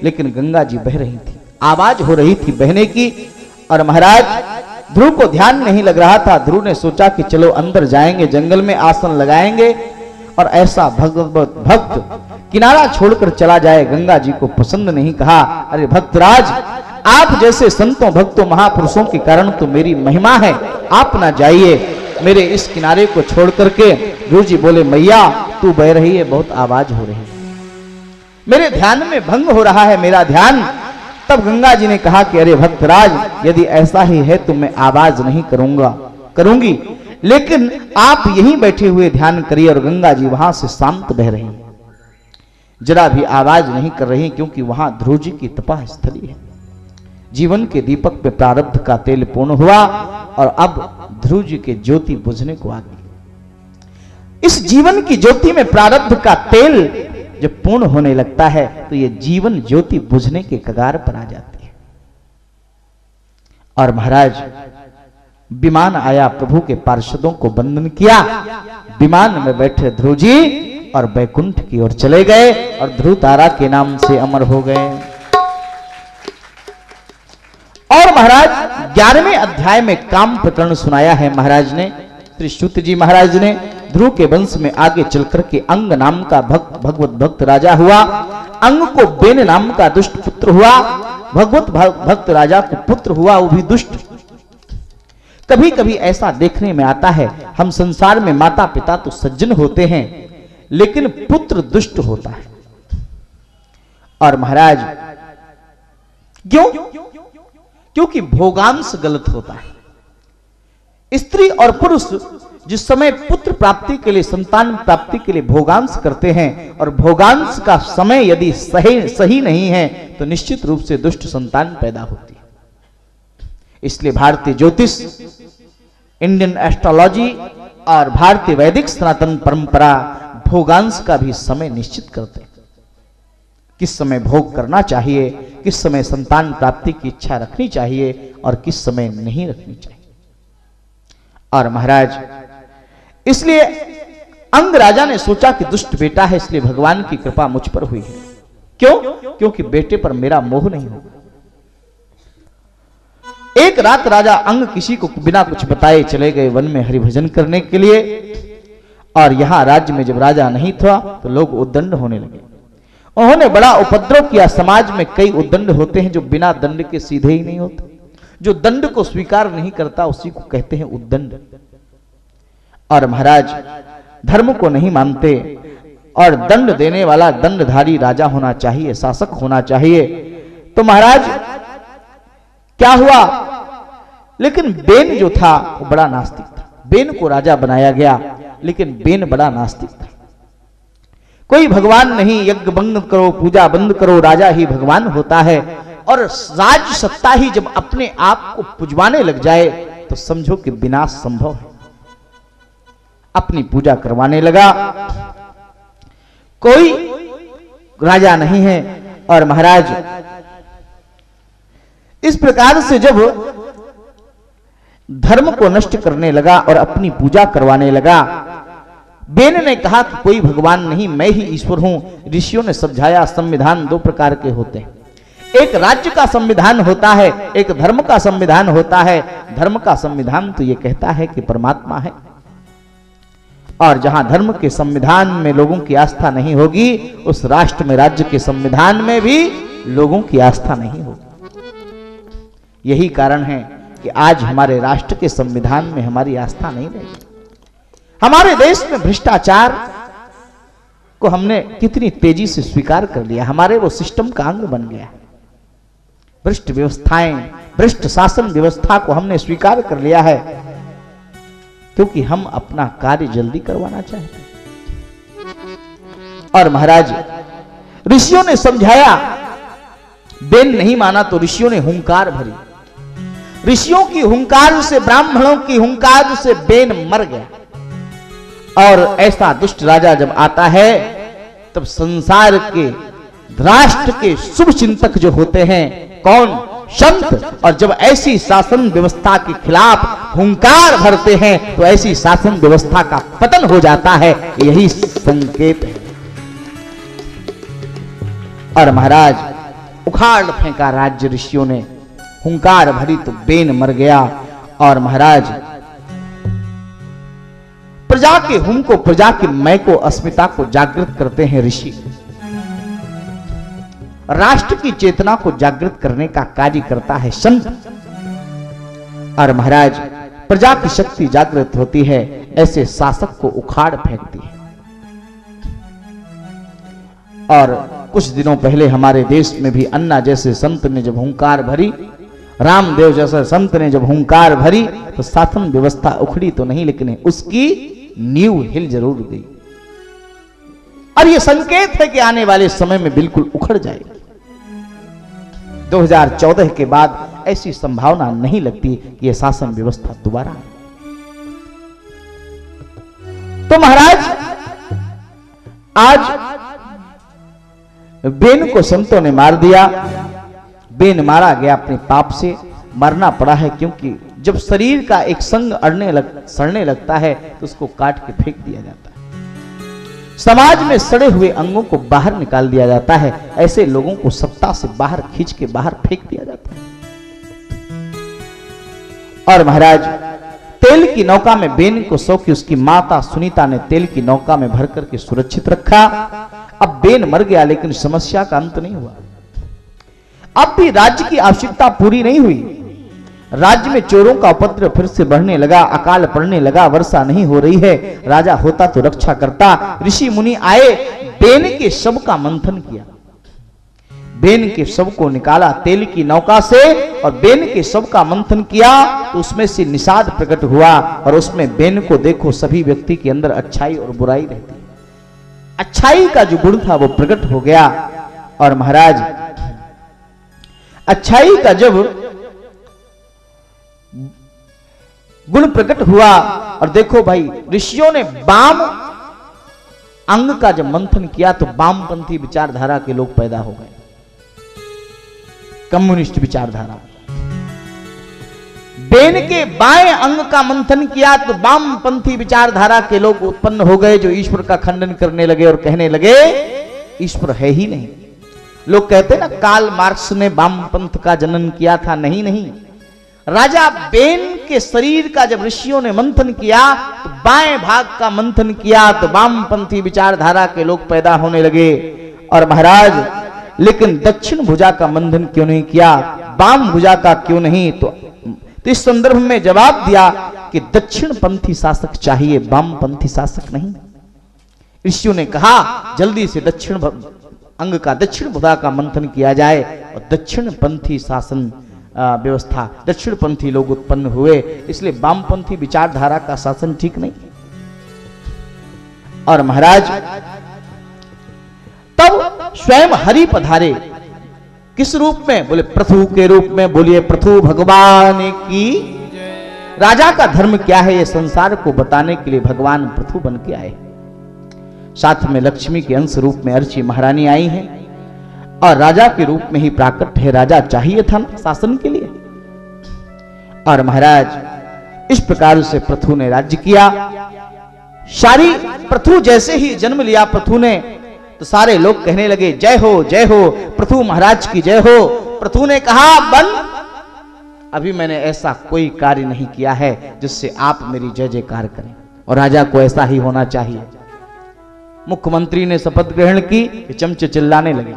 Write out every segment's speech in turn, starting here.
लेकिन गंगा जी बह रही थी, आवाज हो रही थी बहने की। और महाराज ध्रुव को ध्यान नहीं लग रहा था। ध्रुव ने सोचा कि चलो अंदर जाएंगे, जंगल में आसन लगाएंगे और ऐसा भगवत भक्त किनारा छोड़कर चला जाए, गंगा जी को पसंद नहीं। कहा, अरे भक्तराज, आप जैसे संतों भक्तों महापुरुषों के कारण तो मेरी महिमा है, आप ना जाइए मेरे इस किनारे को छोड़ करके। ध्रुव जी बोले, मैया तू बह रही है, बहुत आवाज हो रही है, मेरे ध्यान में भंग हो रहा है मेरा ध्यान। तब गंगा जी ने कहा कि अरे भक्तराज, यदि ऐसा ही है तो मैं आवाज नहीं करूंगी, लेकिन आप यहीं बैठे हुए ध्यान करिए। और गंगा जी वहां से शांत बह रही, जरा भी आवाज नहीं कर रही, क्योंकि वहां ध्रुव जी की तपः स्थली है। जीवन के दीपक पे प्रारब्ध का तेल पूर्ण हुआ और अब ध्रुव जी के ज्योति बुझने को आ गई। इस जीवन की ज्योति में प्रारब्ध का तेल जब पूर्ण होने लगता है तो ये जीवन ज्योति बुझने के कगार पर आ जाती है। और महाराज विमान आया, प्रभु के पार्षदों को वंदन किया, विमान में बैठे ध्रुव जी और बैकुंठ की ओर चले गए और ध्रुव तारा के नाम से अमर हो गए। और महाराज 11वें अध्याय में काम प्रकरण सुनाया है महाराज ने, श्री सूत जी महाराज ने। ध्रुव के वंश में आगे चलकर के अंग नाम का भगवत भक्त राजा हुआ। अंग को बेन नाम का दुष्ट पुत्र हुआ, भगवत भक्त राजा को पुत्र हुआ, वो भी दुष्ट। कभी कभी ऐसा देखने में आता है, हम संसार में माता पिता तो सज्जन होते हैं लेकिन पुत्र दुष्ट होता है। और महाराज क्यों? क्योंकि भोगांश गलत होता है। स्त्री और पुरुष जिस समय पुत्र प्राप्ति के लिए, संतान प्राप्ति के लिए भोगांश करते हैं और भोगांश का समय यदि सही नहीं है तो निश्चित रूप से दुष्ट संतान पैदा होती है। इसलिए भारतीय ज्योतिष, इंडियन एस्ट्रोलॉजी और भारतीय वैदिक सनातन परंपरा भोगांश का भी समय निश्चित करते हैं। किस समय भोग करना चाहिए, किस समय संतान प्राप्ति की इच्छा रखनी चाहिए और किस समय नहीं रखनी चाहिए। और महाराज इसलिए अंग राजा ने सोचा कि दुष्ट बेटा है, इसलिए भगवान की कृपा मुझ पर हुई है। क्यों? क्योंकि बेटे पर मेरा मोह नहीं होगा। एक रात राजा अंग किसी को बिना कुछ बताए चले गए वन में हरिभजन करने के लिए। और यहां राज्य में जब राजा नहीं था तो लोग उद्दंड होने लगे। उन्होंने बड़ा उपद्रव किया। समाज में कई उद्दंड होते हैं जो बिना दंड के सीधे ही नहीं होते। जो दंड को स्वीकार नहीं करता उसी को कहते हैं उद्दंड। और महाराज धर्म को नहीं मानते और दंड देने वाला दंडधारी राजा होना चाहिए, शासक होना चाहिए। तो महाराज क्या हुआ? लेकिन बेन जो था वो बड़ा नास्तिक था। बेन को राजा बनाया गया लेकिन बेन बड़ा नास्तिक था। कोई भगवान नहीं, यज्ञ बंद करो, पूजा बंद करो, राजा ही भगवान होता है। और राज सत्ता ही जब अपने आप को पुजवाने लग जाए तो समझो कि विनाश संभव है। अपनी पूजा करवाने लगा, कोई राजा नहीं है। और महाराज इस प्रकार से जब धर्म को नष्ट करने लगा और अपनी पूजा करवाने लगा, बेन ने कहा कि कोई भगवान नहीं, मैं ही ईश्वर हूं। ऋषियों ने समझाया संविधान दो प्रकार के होते हैं, एक राज्य का संविधान होता है, एक धर्म का संविधान होता है। धर्म का संविधान तो यह कहता है कि परमात्मा है, और जहां धर्म के संविधान में लोगों की आस्था नहीं होगी उस राष्ट्र में, राज्य के संविधान में भी लोगों की आस्था नहीं होगी। यही कारण है कि आज हमारे राष्ट्र के संविधान में हमारी आस्था नहीं रहेगी। हमारे देश में भ्रष्टाचार को हमने कितनी तेजी से स्वीकार कर लिया, हमारे वो सिस्टम का अंग बन गया। भ्रष्ट व्यवस्थाएं, भ्रष्ट शासन व्यवस्था को हमने स्वीकार कर लिया है क्योंकि हम अपना कार्य जल्दी करवाना चाहते हैं। और महाराज ऋषियों ने समझाया, बेन नहीं माना तो ऋषियों ने हुंकार भरी। ऋषियों की हुंकार से, ब्राह्मणों की हुंकार से बेन मर गया। और ऐसा दुष्ट राजा जब आता है तब संसार के, राष्ट्र के शुभ चिंतक जो होते हैं, कौन? संत। और जब ऐसी शासन व्यवस्था के खिलाफ हुंकार भरते हैं तो ऐसी शासन व्यवस्था का पतन हो जाता है। यही संकेत है। और महाराज उखाड़ फेंका राज्य ऋषियों ने, हुंकार भरी तो बेन मर गया। और महाराज प्रजा के हुम को, प्रजा के मैं को, अस्मिता को जागृत करते हैं ऋषि। राष्ट्र की चेतना को जागृत करने का कार्य करता है संत। और महाराज प्रजा की शक्ति जागृत होती है, ऐसे शासक को उखाड़ फेंकती है। और कुछ दिनों पहले हमारे देश में भी अन्ना जैसे संत ने जब हुंकार भरी, रामदेव जैसे संत ने जब हुंकार भरी, तो शासन व्यवस्था उखड़ी तो नहीं, लेकिन उसकी नींव हिल जरूर गई। और यह संकेत है कि आने वाले समय में बिल्कुल उखड़ जाएगी। 2014 के बाद ऐसी संभावना नहीं लगती कि यह शासन व्यवस्था दोबारा आए। तो महाराज आज बेन को संतों ने मार दिया। बेन मारा गया, अपने पाप से मरना पड़ा है, क्योंकि जब शरीर का एक संग सड़ने लगता है तो उसको काट के फेंक दिया जाता है। समाज में सड़े हुए अंगों को बाहर निकाल दिया जाता है, ऐसे लोगों को सत्ता से बाहर खींच के बाहर फेंक दिया जाता है। और महाराज तेल की नौका में बेन को सो की उसकी माता सुनीता ने तेल की नौका में भर करके सुरक्षित रखा। अब बेन मर गया, लेकिन समस्या का अंत नहीं हुआ। अब भी राज्य की आवश्यकता पूरी नहीं हुई। राज्य में चोरों का उपद्रव फिर से बढ़ने लगा, अकाल पड़ने लगा, वर्षा नहीं हो रही है। राजा होता तो रक्षा करता। ऋषि मुनि आए, बेन के शव का मंथन किया, बेन के शव को निकाला तेल की नौका से, और बेन के शव का मंथन किया तो उसमें से निषाद प्रकट हुआ। और उसमें बेन को देखो, सभी व्यक्ति के अंदर अच्छाई और बुराई रहती है। अच्छाई का जो गुण था वो प्रकट हो गया। और महाराज अच्छाई का जब गुण प्रकट हुआ, और देखो भाई ऋषियों ने वाम अंग का जब मंथन किया तो वामपंथी विचारधारा के लोग पैदा हो गए, कम्युनिस्ट विचारधारा। बेन के बाएं अंग का मंथन किया तो वामपंथी विचारधारा के लोग उत्पन्न हो गए, जो ईश्वर का खंडन करने लगे और कहने लगे ईश्वर है ही नहीं। लोग कहते ना कार्ल मार्क्स ने वामपंथ का जनन किया था, नहीं नहीं। राजा बेन के शरीर का जब ऋषियों ने मंथन किया तो बाएं भाग का मंथन किया तो वामपंथी विचारधारा के लोग पैदा होने लगे। और महाराज लेकिन दक्षिण भुजा का मंथन क्यों नहीं किया, वाम भुजा का क्यों नहीं? तो इस संदर्भ में जवाब दिया कि दक्षिण पंथी शासक चाहिए, वामपंथी शासक नहीं। ऋषियों ने कहा जल्दी से दक्षिण अंग का, दक्षिण भुजा का मंथन किया जाए और दक्षिण पंथी शासन व्यवस्था, दक्षिण पंथी लोग उत्पन्न हुए। इसलिए वामपंथी विचारधारा का शासन ठीक नहीं। और महाराज तब स्वयं हरि पधारे, किस रूप में? बोले पृथु के रूप में। बोलिए पृथु भगवान की। राजा का धर्म क्या है ये संसार को बताने के लिए भगवान पृथु बन के आए। साथ में लक्ष्मी के अंश रूप में अर्ची महारानी आई हैं और राजा के रूप में ही प्राकट है। राजा चाहिए था शासन के लिए। और महाराज इस प्रकार से पृथु ने राज्य किया। सारी पृथु जैसे ही जन्म लिया पृथु ने, तो सारे लोग कहने लगे जय हो जय हो, पृथु महाराज की जय हो। पृथु ने कहा बन, अभी मैंने ऐसा कोई कार्य नहीं किया है जिससे आप मेरी जय जयकार करें, और राजा को ऐसा ही होना चाहिए। मुख्यमंत्री ने शपथ ग्रहण की कि चमचे चिल्लाने लगे,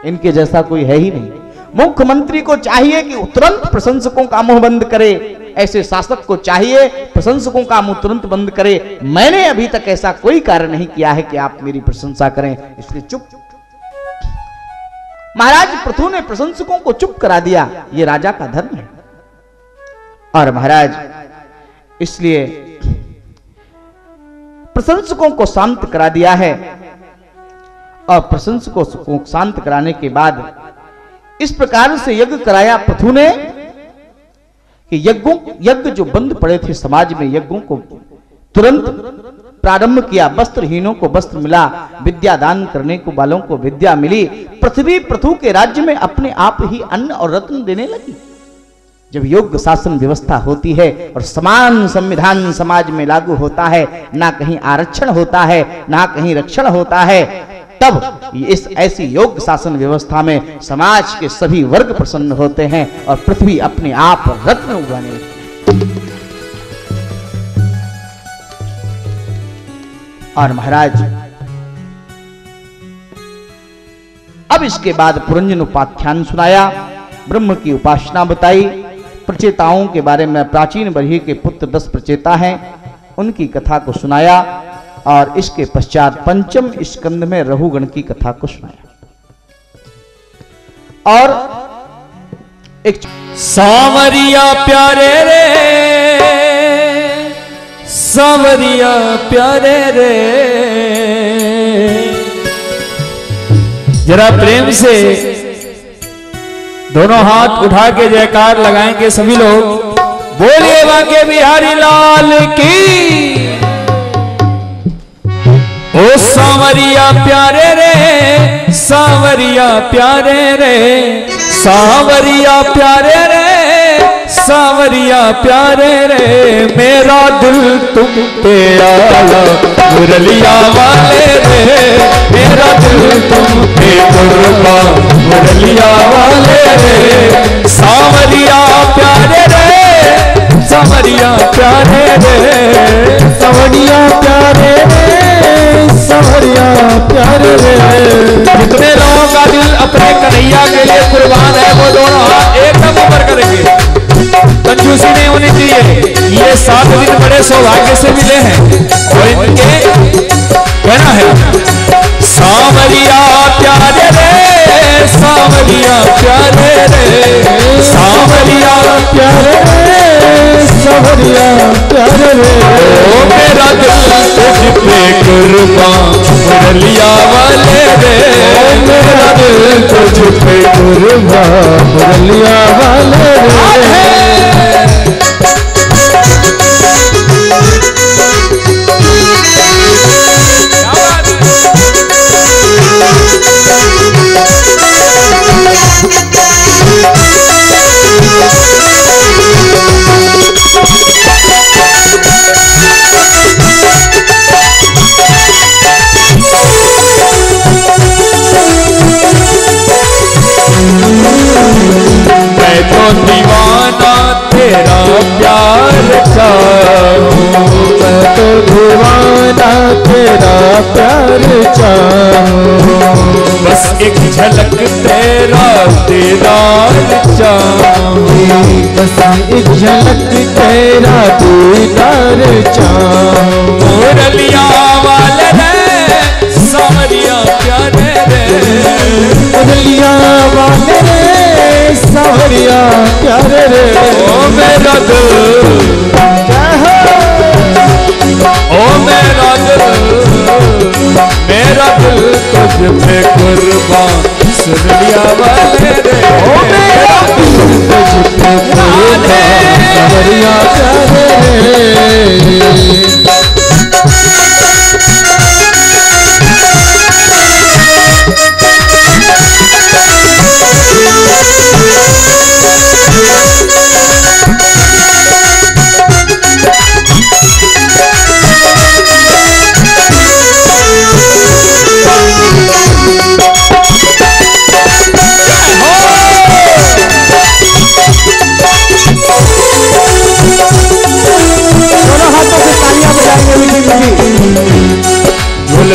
इनके जैसा कोई है ही नहीं। मुख्यमंत्री को चाहिए कि तुरंत प्रशंसकों का मुंह बंद करे, ऐसे शासक को चाहिए प्रशंसकों का मुंह तुरंत बंद करे। मैंने अभी तक ऐसा कोई कार्य नहीं किया है कि आप मेरी प्रशंसा करें, इसलिए चुप। महाराज पृथु ने प्रशंसकों को चुप करा दिया, ये राजा का धर्म है। और महाराज इसलिए प्रशंसकों को शांत करा दिया है। और प्रशंसकों को शांत कराने के बाद इस प्रकार से यज्ञ कराया पृथु ने कि यज्ञ जो बंद पड़े थे समाज में, यज्ञों को तुरंत प्रारंभ किया। वस्त्रहीनों को वस्त्र मिला, विद्या दान करने को वालों को विद्या मिली। पृथ्वी पृथु के राज्य में अपने आप ही अन्न और रत्न देने लगी। जब योग्य शासन व्यवस्था होती है और समान संविधान समाज में लागू होता है, ना कहीं आरक्षण होता है ना कहीं रक्षण होता है, तब इस ऐसी योग शासन व्यवस्था में समाज के सभी वर्ग प्रसन्न होते हैं और पृथ्वी अपने आप रत्न उगाने लगती है। और महाराज अब इसके बाद पुरंजन उपाख्यान सुनाया, ब्रह्म की उपासना बताई, प्रचेताओं के बारे में प्राचीन बरही के पुत्र 10 प्रचेता हैं उनकी कथा को सुनाया और इसके पश्चात पंचम स्कंद में रहुगण की कथा को सुनाया। और एक सांवरिया प्यारे रे, सांवरिया प्यारे रे, जरा प्रेम से दोनों हाथ उठा के जयकार लगाएंगे सभी लोग। बोलिए बांके बिहारी लाल की। ओ सांवरिया प्यारे रे, सांवरिया प्यारे रे, सांवरिया प्यारे रे, सांवरिया प्यारे रे, मेरा दिल तुम पे आया मुरलिया वाले रे, मेरा दिल तुम पे कुर्बान मुरलिया वाले रे। सांवरिया प्यारे रे, सांवरिया प्यारे रे, सांवरिया प्यारे रे, सांवरिया प्यारे रे। जितने लोगों का दिल अपने कन्हैया के लिए कुर्बान है वो दोनों हाथ एकदम ऊपर करेंगे। कंजूसी नहीं होनी चाहिए। ये 7 दिन बड़े सौभाग्य से मिले हैं और इनके कहना है सांवरिया प्यारे रे, सांवरिया प्यारे रे, सांवरिया प्यारे रे, सांवरिया प्यारे रे। ओ मेरा दिल तुझ पे कुर्बान मुरलिया वाले रे, मेरा दिल तुझ पे कुर्बान मुरलिया वाले रे। दीवाना तेरा प्यार चाहूं, मैं तो दीवाना तेरा प्यार चाहूं, बस एक झलक तेरा दीदार चाहूं, बस एक झलक तेरा दीदार चाहूं। मुरलिया वाले रे, सांवरिया प्यारे रे, मुरलिया वाले रे, सांवरिया प्यारे रे। ओ मेरा दिल, ओ मेरा दिल, मेरा दिल तुझ पे कुर्बान सुरलिया वाले रे। ओ मेरा दिल तुझ पे कुर्बान सांवरिया प्यारे रे।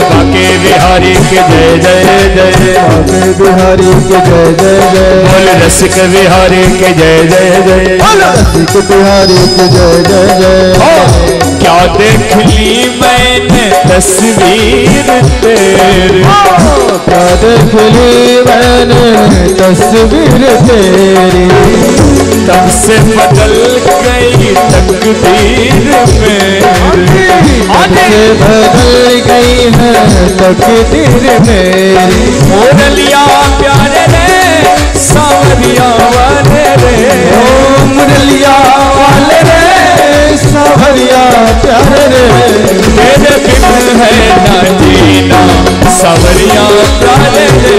बांके बिहारी के जय जय जय, बांके बिहारी के जय जय जय, बोल रसिक बिहारी के जय जय जय, रसिक बिहारी के जय जय जय। क्या देख ली मैंने तस्वीर तेरी, क्या देख ली मैंने तस्वीर तेरी, तब से बदल गई तकदीर मेरी, तब से बदल गई है तकदीर मेरी। मुरलिया प्यारे रे, सांवरिया वाले रे, ओ मुरलिया वाले रे, सांवरिया प्यारे रे। तेरे बिन है ना जीना सांवरिया प्यारे रे,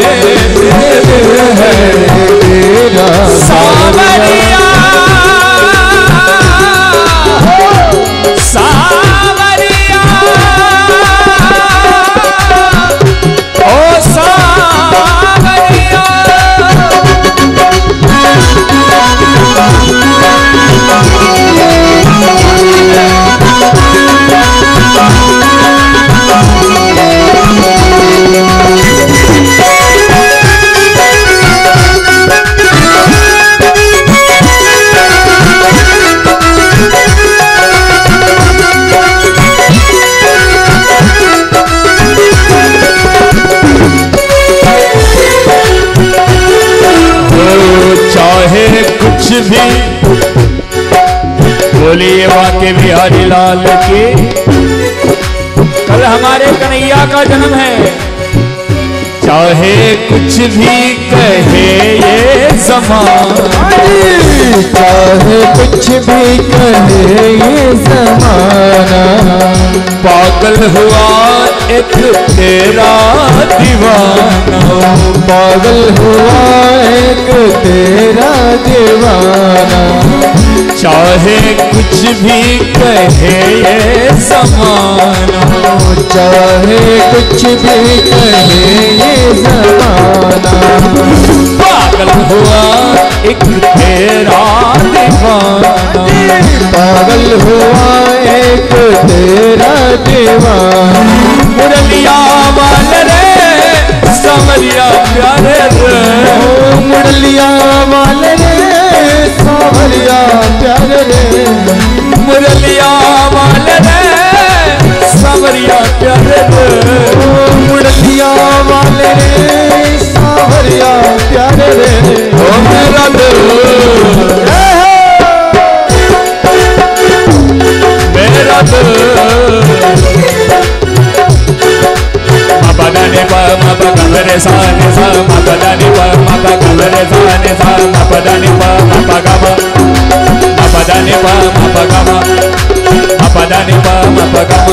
तेरे बिन है तेरा सांवरिया, सांवरिया, ओ भी बोलिए वाके बिहारी लाल की। कल हमारे कन्हैया का जन्म है। चाहे कुछ भी कहे ये ज़माना, चाहे कुछ भी कहे ये ज़माना, पागल हुआ एक तेरा दीवाना, पागल हुआ एक तेरा दीवाना। चाहे कुछ भी कहे ये ज़माना, चाहे कुछ भी कहे ये ज़माना, पागल हुआ एक तेरा दीवाना, पागल हुआ एक तेरा दीवाना। मुरलिया वाले रे सावरिया प्यारे रे, मुरलिया वाले रे सावरिया प्यारे रे, मुरलिया वाले रे सावरिया प्यारे रे, मुरलिया वाले रे सावरिया प्यारे रे। ओ मेरा दिल मेरा दिल मपदाने पा मपगमरे साने सा, मपदाने पा मपगमरे साने सा, मपदाने पा मपगम, मपदाने पा मपगम, मपदाने पा मपगम।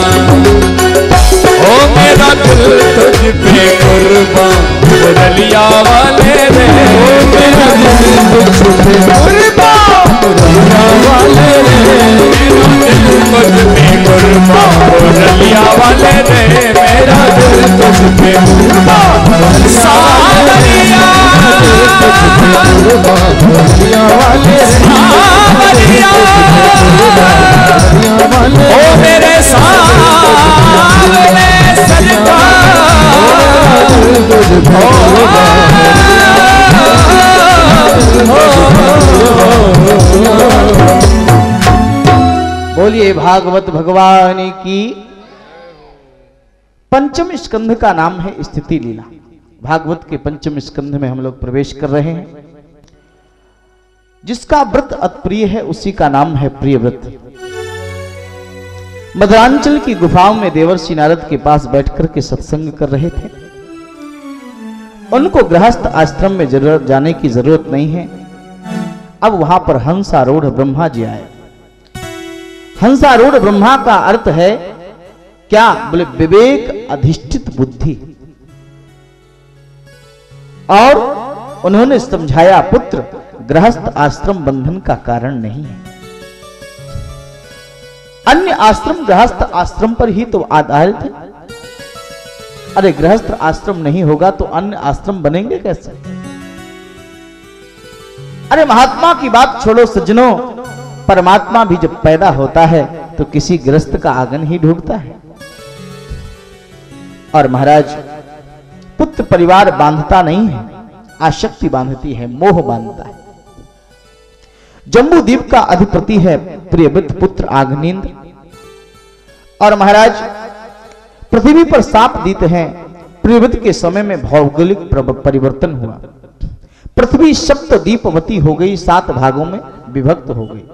ओ मेरा दिल तुझ पे कुर्बान मुरलिया वाले रे, ओ मेरा दिल तुझ पे कुर्बान मुरलिया वाले रे, मेरा दिल तुझ पे कुर्बान मुरलिया वाले रे, मेरा दिल तुझ पे कुर्बान सावरिया मुरलिया वाले रे, सावरिया वाले ओ मेरे सावरे सरकार तुझ पे बोलिए भागवत भगवान की। पंचम स्कंध का नाम है स्थिति लीला। भागवत के पंचम स्कंध में हम लोग प्रवेश कर रहे हैं। जिसका व्रत अप्रिय है उसी का नाम है प्रिय व्रत। मधुरांचल की गुफाओं में देवर्षि नारद के पास बैठकर के सत्संग कर रहे थे। उनको गृहस्थ आश्रम में जाने की जरूरत नहीं है। अब वहां पर हंसारूढ़ ब्रह्मा जी आए। हंसारूढ़ ब्रह्मा का अर्थ है क्या? बोले विवेक अधिष्ठित बुद्धि। और उन्होंने समझाया पुत्र गृहस्थ आश्रम बंधन का कारण नहीं है। अन्य आश्रम गृहस्थ आश्रम पर ही तो आधारित है। अरे गृहस्थ आश्रम नहीं होगा तो अन्य आश्रम बनेंगे कैसे? अरे महात्मा की बात छोड़ो सज्जनों, परमात्मा भी जब पैदा होता है तो किसी गृहस्थ का आंगन ही ढूंढता है। और महाराज पुत्र परिवार बांधता नहीं है, आसक्ति बांधती है, मोह बांधता है। जम्बू द्वीप का अधिपति है प्रियव्रत पुत्र आग्नेन्द्र। और महाराज पृथ्वी पर साप दीते हैं। प्रियव्रत के समय में भौगोलिक परिवर्तन हुआ। पृथ्वी सप्तद्वीपवती हो गई, 7 भागों में विभक्त हो गई।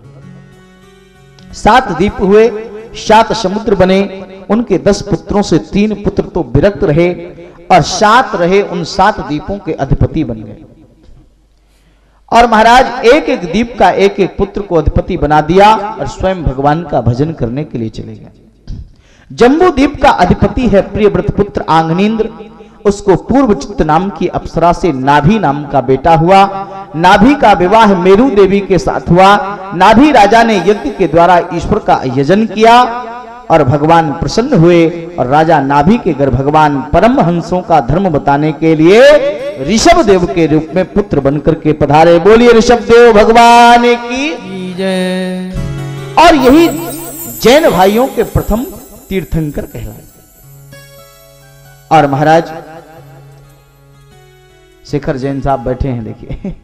7 द्वीप हुए, 7 समुद्र बने। उनके 10 पुत्रों से 3 पुत्र तो विरक्त रहे और 7 रहे उन 7 द्वीपों के अधिपति बन गए। और महाराज एक एक द्वीप का एक एक पुत्र को अधिपति बना दिया और स्वयं भगवान का भजन करने के लिए चले गए। जम्बू द्वीप का अधिपति है प्रियव्रत पुत्र आग्नेन्द्र। उसको पूर्वचित्त नाम की अप्सरा से नाभि नाम का बेटा हुआ। नाभि का विवाह मेरु देवी के साथ हुआ। नाभि राजा ने यज्ञ के द्वारा ईश्वर का यजन किया और भगवान प्रसन्न हुए और राजा नाभि के घर भगवान परमहंसों का धर्म बताने के लिए ऋषभ देव के रूप में पुत्र बनकर के पधारे। बोलिए ऋषभ देव भगवान की जय। और यही जैन भाइयों के प्रथम तीर्थंकर कहलाए। और महाराज शेखर जैन साहब बैठे हैं, देखिए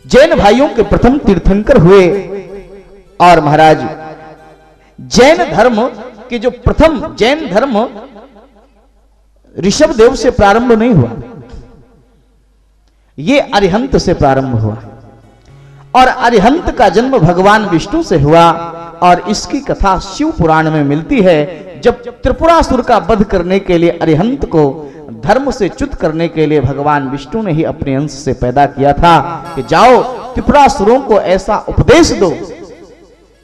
जैन भाइयों के प्रथम तीर्थंकर हुए। और महाराज जैन धर्म के जो प्रथम जैन धर्म ऋषभ देव से प्रारंभ नहीं हुआ, ये अरिहंत से प्रारंभ हुआ। और अरिहंत का जन्म भगवान विष्णु से हुआ और इसकी कथा शिव पुराण में मिलती है। जब त्रिपुरासुर का वध करने के लिए अरिहंत को धर्म से च्युत करने के लिए भगवान विष्णु ने ही अपने अंश से पैदा किया था कि जाओ त्रिपुरासुरों को ऐसा उपदेश दो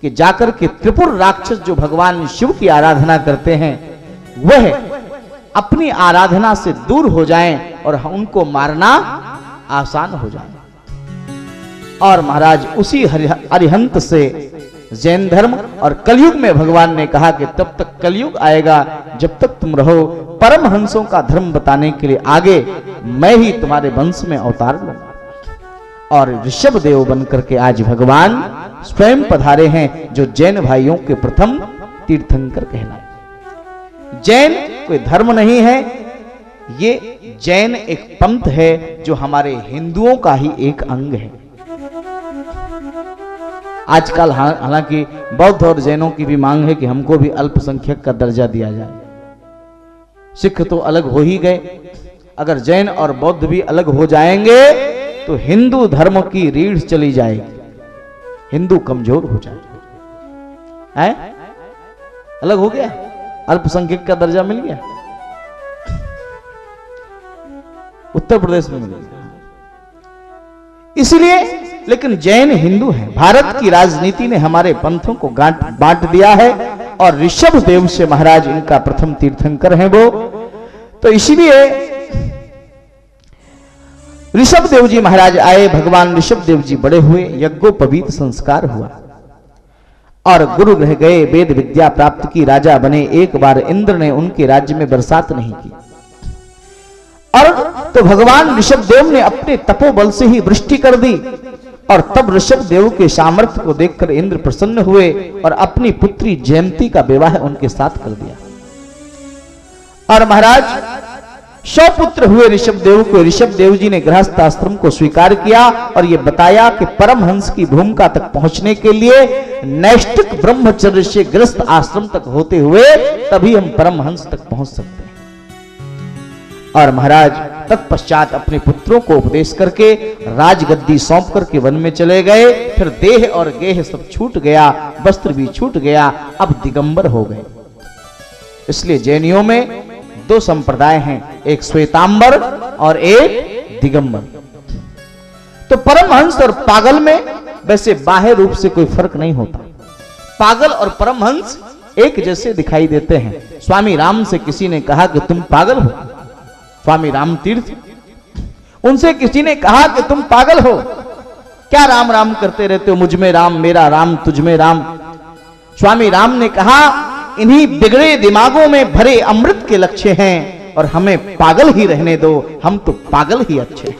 कि जाकर के त्रिपुर राक्षस जो भगवान शिव की आराधना करते हैं वह अपनी आराधना से दूर हो जाएं और उनको मारना आसान हो जाए। और महाराज उसी अरिहंत से जैन धर्म और कलयुग में भगवान ने कहा कि तब तक कलयुग आएगा जब तक तुम रहो परमहंसों का धर्म बताने के लिए आगे मैं ही तुम्हारे वंश में अवतार लूंगा। और ऋषभ देव बनकर के आज भगवान स्वयं पधारे हैं जो जैन भाइयों के प्रथम तीर्थंकर कहलाए। जैन कोई धर्म नहीं है, ये जैन एक पंथ है जो हमारे हिंदुओं का ही एक अंग है। आजकल हालांकि बौद्ध और जैनों की भी मांग है कि हमको भी अल्पसंख्यक का दर्जा दिया जाए। सिख तो अलग हो ही गए, अगर जैन और बौद्ध भी अलग हो जाएंगे तो हिंदू धर्म की रीढ़ चली जाएगी, हिंदू कमजोर हो जाएगा। है अलग हो गया, अल्पसंख्यक का दर्जा मिल गया, उत्तर प्रदेश में मिल गया। इसलिए लेकिन जैन हिंदू हैं। भारत की राजनीति ने हमारे पंथों को बांट दिया है और ऋषभ देव से महाराज इनका प्रथम तीर्थंकर हैं वो। तो इसलिए ऋषभ देव जी महाराज आए, भगवान ऋषभ देव जी बड़े हुए, यज्ञोपवीत संस्कार हुआ और गुरु रह गए, वेद विद्या प्राप्त की, राजा बने। एक बार इंद्र ने उनके राज्य में बरसात नहीं की और तो भगवान ऋषभ देव ने अपने तपोबल से ही वृष्टि कर दी और तब ऋषभ देव के सामर्थ्य को देखकर इंद्र प्रसन्न हुए और अपनी पुत्री जयंती का विवाह उनके साथ कर दिया। और महाराज 100 पुत्र हुए ऋषभ देव को। ऋषभ देव जी ने गृहस्थ आश्रम को स्वीकार किया और यह बताया कि परमहंस की भूमिका तक पहुंचने के लिए नैष्ठिक ब्रह्मचर्य से गृहस्थ आश्रम तक होते हुए तभी हम परमहंस तक पहुंच सकते हैं। और महाराज तत्पश्चात अपने पुत्रों को उपदेश करके राजगद्दी सौंप करके वन में चले गए। फिर देह और गेह सब छूट गया, वस्त्र भी छूट गया, अब दिगंबर हो गए। इसलिए जैनियों में 2 संप्रदाय हैं, एक श्वेतांबर और एक दिगंबर। तो परमहंस और पागल में वैसे बाह्य रूप से कोई फर्क नहीं होता। पागल और परमहंस एक जैसे दिखाई देते हैं। स्वामी राम से किसी ने कहा कि तुम पागल हो, स्वामी राम तीर्थ, उनसे किसी ने कहा कि तुम पागल हो, क्या राम राम करते रहते हो, मुझ में राम, मेरा राम, तुझ में राम। स्वामी राम ने कहा इन्हीं बिगड़े दिमागों में भरे अमृत के लक्ष्य हैं और हमें पागल ही रहने दो, हम तो पागल ही अच्छे हैं।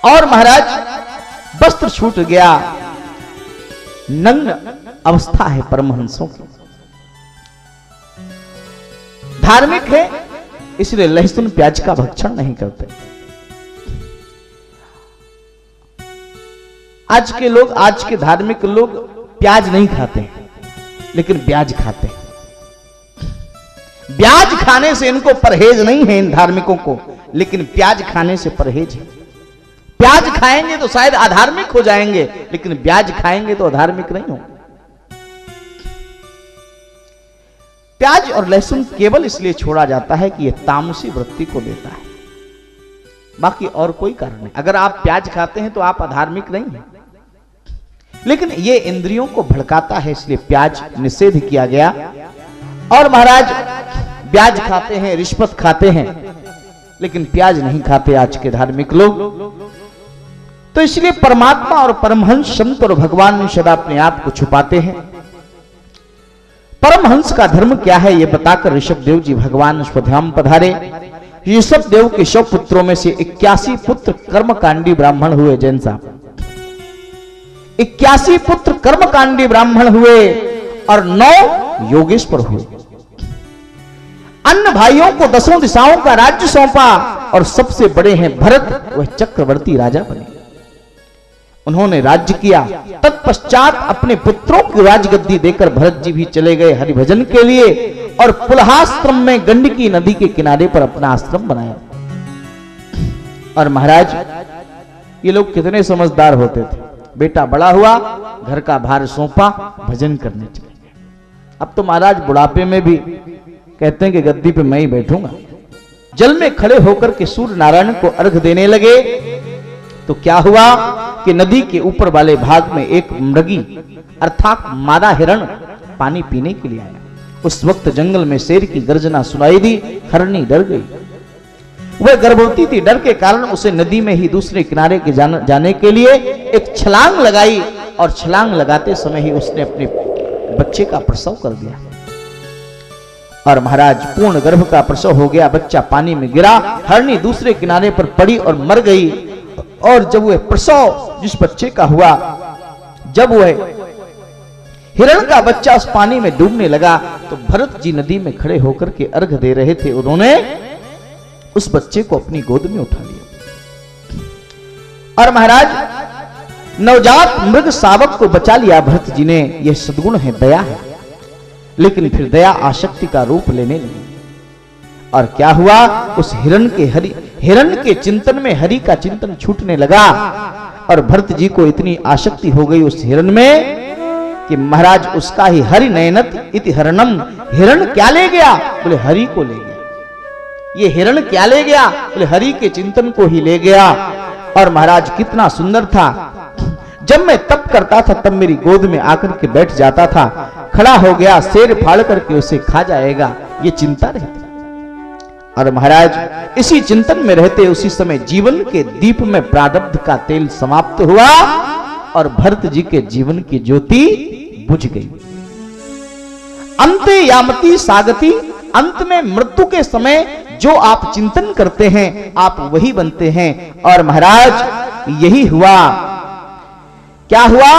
और महाराज वस्त्र छूट गया, नग्न अवस्था है परमहंसों की। धार्मिक है इसलिए लहसुन प्याज का भक्षण नहीं करते। आज के लोग, आज के धार्मिक लोग प्याज नहीं खाते लेकिन ब्याज खाते हैं। ब्याज खाने से इनको परहेज नहीं है इन धार्मिकों को, लेकिन प्याज खाने से परहेज है। प्याज खाएंगे तो शायद अधार्मिक हो जाएंगे, लेकिन ब्याज खाएंगे तो अधार्मिक नहीं होंगे। प्याज और लहसुन केवल इसलिए छोड़ा जाता है कि यह तामसी वृत्ति को देता है, बाकी और कोई कारण नहीं। अगर आप प्याज खाते हैं तो आप अधार्मिक नहीं हैं, लेकिन ये इंद्रियों को भड़काता है, इसलिए प्याज निषेध किया गया। और महाराज ब्याज खाते हैं, रिश्वत खाते हैं, लेकिन प्याज नहीं खाते आज के धार्मिक लोग। तो इसलिए परमात्मा और परमहंस, संत और भगवान सदा अपने आप को छुपाते हैं। परमहंस का धर्म क्या है यह बताकर ऋषभ देव जी भगवान स्वधाम पधारे। ऋषभ देव के 100 पुत्रों में से 81 पुत्र कर्मकांडी ब्राह्मण हुए। जैन साहब 81 पुत्र कर्मकांडी ब्राह्मण हुए और 9 योगेश्वर हुए। अन्य भाइयों को 10 दिशाओं का राज्य सौंपा और सबसे बड़े हैं भरत, वह चक्रवर्ती राजा बने। उन्होंने राज्य किया। तत्पश्चात अपने पुत्रों की राजगद्दी देकर भरत जी भी चले गए हरिभजन के लिए और पुलहाश्रम में गंडकी नदी के किनारे पर अपना आश्रम बनाया। और महाराज ये लोग कितने समझदार होते थे। बेटा बड़ा हुआ, घर का भार सौंपा, भजन करने चले गए। अब तो महाराज बुढ़ापे में भी कहते हैं कि गद्दी पे मैं ही बैठूंगा। जल में खड़े होकर के सूर्य नारायण को अर्घ देने लगे तो क्या हुआ कि नदी के ऊपर वाले भाग में एक मृगी अर्थात मादा हिरण पानी पीने के लिए आया। उस वक्त जंगल में शेर की गर्जना सुनाई दी। हरणी डर गई। वह गर्भवती थी, डर के कारण उसे नदी में ही दूसरे किनारे के जाने के लिए एक छलांग लगाई और छलांग लगाते समय ही उसने अपने बच्चे का प्रसव कर दिया। और महाराज पूर्ण गर्भ का प्रसव हो गया, बच्चा पानी में गिरा, हरणी दूसरे किनारे पर पड़ी और मर गई। और जब वह प्रसव जिस बच्चे का हुआ, जब वह हिरण का बच्चा उस पानी में डूबने लगा तो भरत जी नदी में खड़े होकर के अर्घ दे रहे थे। उन्होंने उस बच्चे को अपनी गोद में उठा लिया और महाराज नवजात मृग शावक को बचा लिया भरत जी ने। यह सद्गुण है, दया है। लेकिन फिर दया आसक्ति का रूप लेने लगी और क्या हुआ, उस हिरण के चिंतन में हरि का चिंतन छूटने लगा और भरत जी को इतनी आसक्ति हो गई उस हिरण में कि महाराज उसका ही हरि नयनत इति हरणम। हिरण क्या ले गया? बोले हरि को ले गया। ये हिरण क्या ले गया? बोले हरि के चिंतन को ही ले गया। और महाराज कितना सुंदर था, जब मैं तप करता था तब मेरी गोद में आकर के बैठ जाता था, खड़ा हो गया शेर फाड़ करके उसे खा जाएगा, ये चिंता रहती। और महाराज इसी चिंतन में रहते उसी समय जीवन के दीप में प्रारब्ध का तेल समाप्त हुआ और भरत जी के जीवन की ज्योति बुझ गई। अंते यामती सागति, अंत में मृत्यु के समय जो आप चिंतन करते हैं आप वही बनते हैं। और महाराज यही हुआ। क्या हुआ?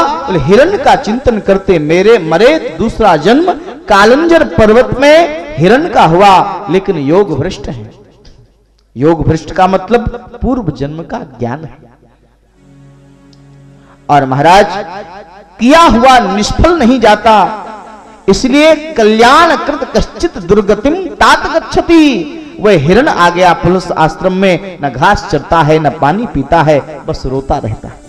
हिरण का चिंतन करते मेरे मरे दूसरा जन्म कालंजर पर्वत में हिरण का हुआ, लेकिन योग भ्रष्ट है। योग भ्रष्ट का मतलब पूर्व जन्म का ज्ञान है। और महाराज किया हुआ निष्फल नहीं जाता, इसलिए कल्याण कृत कश्चित दुर्गतिम तात गच्छति। वह हिरण आ गया पुलस आश्रम में, न घास चरता है न पानी पीता है, बस रोता रहता है।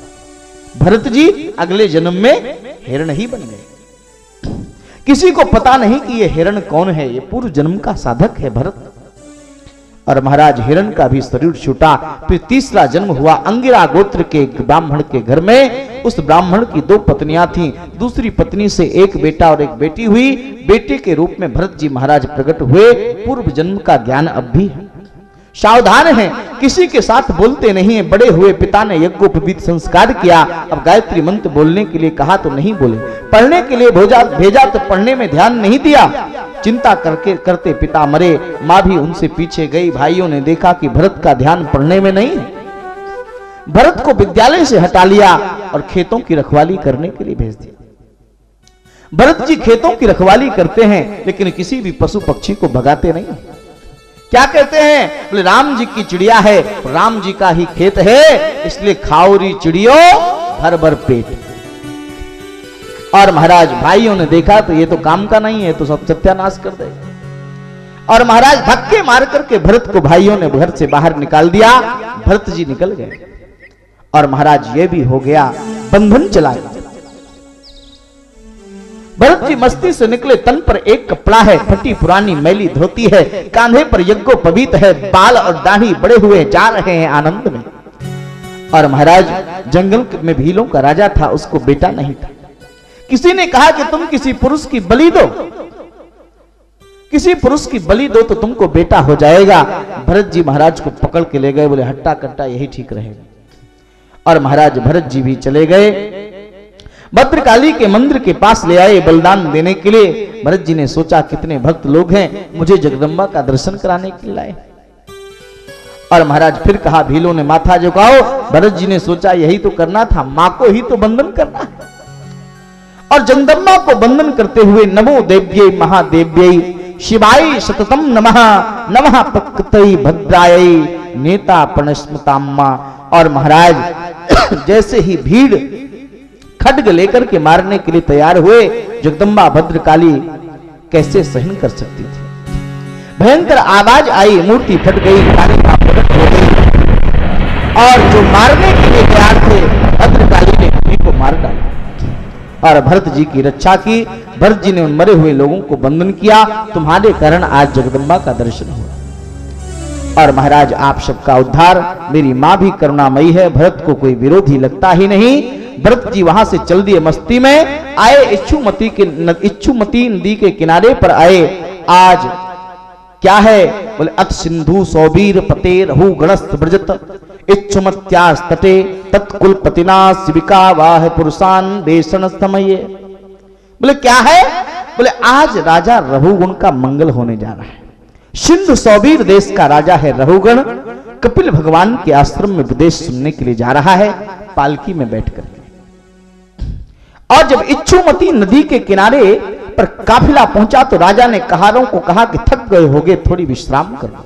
भरत जी अगले जन्म में हिरण ही बन गए। किसी को पता नहीं कि यह हिरण कौन है, यह पूर्व जन्म का साधक है भरत। और महाराज हिरण का भी शरीर छूटा। फिर तीसरा जन्म हुआ अंगिरा गोत्र के ब्राह्मण के घर में। उस ब्राह्मण की 2 पत्नियां थीं, दूसरी पत्नी से एक बेटा और एक बेटी हुई। बेटे के रूप में भरत जी महाराज प्रकट हुए। पूर्व जन्म का ज्ञान अब भी है, सावधान है, किसी के साथ बोलते नहीं है। बड़े हुए पिता ने यज्ञोपवीत संस्कार किया, अब गायत्री मंत्र बोलने के लिए कहा तो नहीं बोले, पढ़ने के लिए भेजा तो पढ़ने में ध्यान नहीं दिया। चिंता करते पिता मरे, माँ भी उनसे पीछे गई। भाइयों ने देखा कि भरत का ध्यान पढ़ने में नहीं है, भरत को विद्यालय से हटा लिया और खेतों की रखवाली करने के लिए भेज दिया। भरत जी खेतों की रखवाली करते हैं, लेकिन किसी भी पशु पक्षी को भगाते नहीं। क्या कहते हैं? बोले राम जी की चिड़िया है, राम जी का ही खेत है, इसलिए खाओरी चिड़ियों भर भर पेट। और महाराज भाइयों ने देखा तो ये तो काम का नहीं है, तो सब सत्यानाश कर दे। और महाराज धक्के मार करके भरत को भाइयों ने घर से बाहर निकाल दिया। भरत जी निकल गए और महाराज ये भी हो गया, बंधन चला गया। भरत जी मस्ती से निकले, तन पर एक कपड़ा है, फटी पुरानी मैली धोती है, कांधे पर यज्ञोपवीत है, बाल और दाढ़ी बड़े हुए जा रहे हैं आनंद में। और महाराज जंगल में भीलों का राजा था, उसको बेटा नहीं था। किसी ने कहा कि तुम किसी पुरुष की बलि दो, किसी पुरुष की बलि दो तो तुमको बेटा हो जाएगा। भरत जी महाराज को पकड़ के ले गए, बोले हट्टा कट्टा यही ठीक रहेगा। और महाराज भरत जी भी चले गए, भद्रकाली के मंदिर के पास ले आए बलिदान देने के लिए। भरत जी ने सोचा कितने भक्त लोग हैं, मुझे जगदम्बा का दर्शन कराने के लिए लाए। और महाराज फिर कहा, भीलों ने माथा झुकाओ। भरत जी ने सोचा यही तो करना था, मां को ही तो बंधन करना है। और जगदम्बा को बंधन करते हुए नमो देव्यै महादेव्यै शिवाय सततम नमः, नमः प्रकृतै भद्रायै नेता प्रणस्मताम्मा। और महाराज जैसे ही भीड़ खड्ग लेकर के मारने के लिए तैयार हुए, जगदम्बा भद्रकाली कैसे सहन कर सकती थी। भयंकर आवाज आई, मूर्ति फट गई, काली मां प्रकट हो गई। और जो मारने के लिए तैयार थे भद्रकाली ने उन्हीं को मार डाला और भरत जी की रक्षा की। भरत जी ने उन मरे हुए लोगों को बंधन किया। तुम्हारे कारण आज जगदम्बा का दर्शन हुआ और महाराज आप सबका उद्धार। मेरी मां भी करुणामयी है, भरत को कोई विरोधी लगता ही नहीं। भरत जी वहां से चल दिए मस्ती में, आए इच्छुमती नदी के किनारे पर आए। आज क्या है बोले, अत सिंधु सौबीर पते रहु गणस्त ब्रजत इच्छुमत्यास तटे तत्कुलपतिना शिविका वाह पुरुषान बेसन समये। बोले क्या है बोले, आज राजा रहुगुण का मंगल होने जा रहा है। सिंधु सौबीर देश का राजा है रहुगण, कपिल भगवान के आश्रम में उपदेश सुनने के लिए जा रहा है पालकी में बैठकर। और जब इच्छुमती नदी के किनारे पर काफिला पहुंचा तो राजा ने कहारों को कहा कि थक गए होगे, थोड़ी विश्राम कर लो,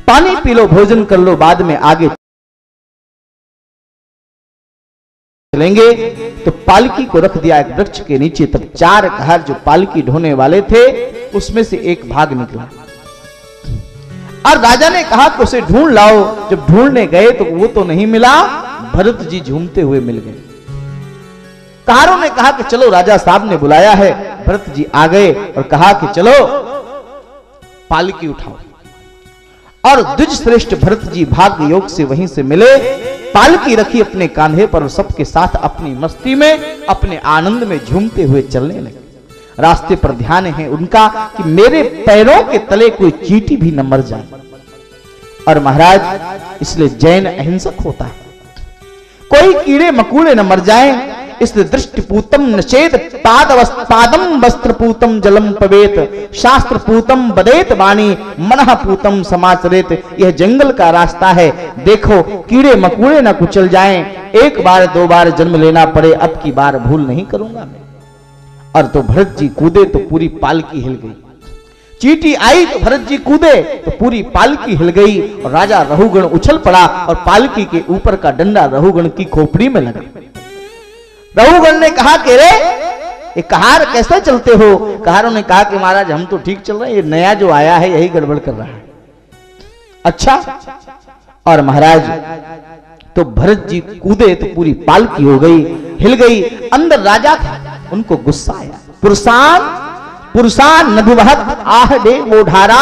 पानी पी लो, भोजन कर लो, बाद में आगे चलेंगे। तो पालकी को रख दिया एक वृक्ष के नीचे। तब 4 कहार जो पालकी ढोने वाले थे उसमें से एक भाग निकला और राजा ने कहा कि उसे ढूंढ लाओ। जब ढूंढने गए तो वो तो नहीं मिला, भरत जी झूमते हुए मिल गए। कहारों ने कहा कि चलो, राजा साहब ने बुलाया है। भरत जी आ गए और कहा कि चलो पालकी उठाओ। और द्विज श्रेष्ठ भरत जी भाग्य योग से वहीं से मिले, पालकी रखी अपने कांधे पर और सबके साथ अपनी मस्ती में अपने आनंद में झूमते हुए चलने लगे। रास्ते पर ध्यान है उनका कि मेरे पैरों के तले कोई चींटी भी न मर जाए। और महाराज इसलिए जैन अहिंसक होता है, कोई कीड़े मकूड़े न मर जाएं, इसलिए दृष्टिपूतम नचेत पादम वस्त्रपूतम जलम पवेत शास्त्रपूतम बदेत वाणी मनःपूतम समाचरेत। यह जंगल का रास्ता है, देखो कीड़े मकूड़े न कुचल जाएं, 1 बार 2 बार जन्म लेना पड़े, अब की बार भूल नहीं करूंगा मैं। और तो भरत जी कूदे तो पूरी पालकी हिल गई। चींटी आई तो भरत जी कूदे तो पूरी पालकी हिल गई और राजा रहुगण उछल पड़ा और पालकी के ऊपर का डंडा रहुगण की खोपड़ी में लगा। रहुगण ने कहा कि रे ये कहार कैसे चलते हो? कहारों ने कहा कि महाराज हम तो ठीक चल रहे हैं, ये नया जो आया है यही गड़बड़ कर रहा है। अच्छा। और महाराज तो भरत जी कूदे तो पूरी पालकी हो गई, हिल गई। अंदर राजा था, उनको गुस्सा आया। पुरुषान नभिवहत आह दे मोढ़ारा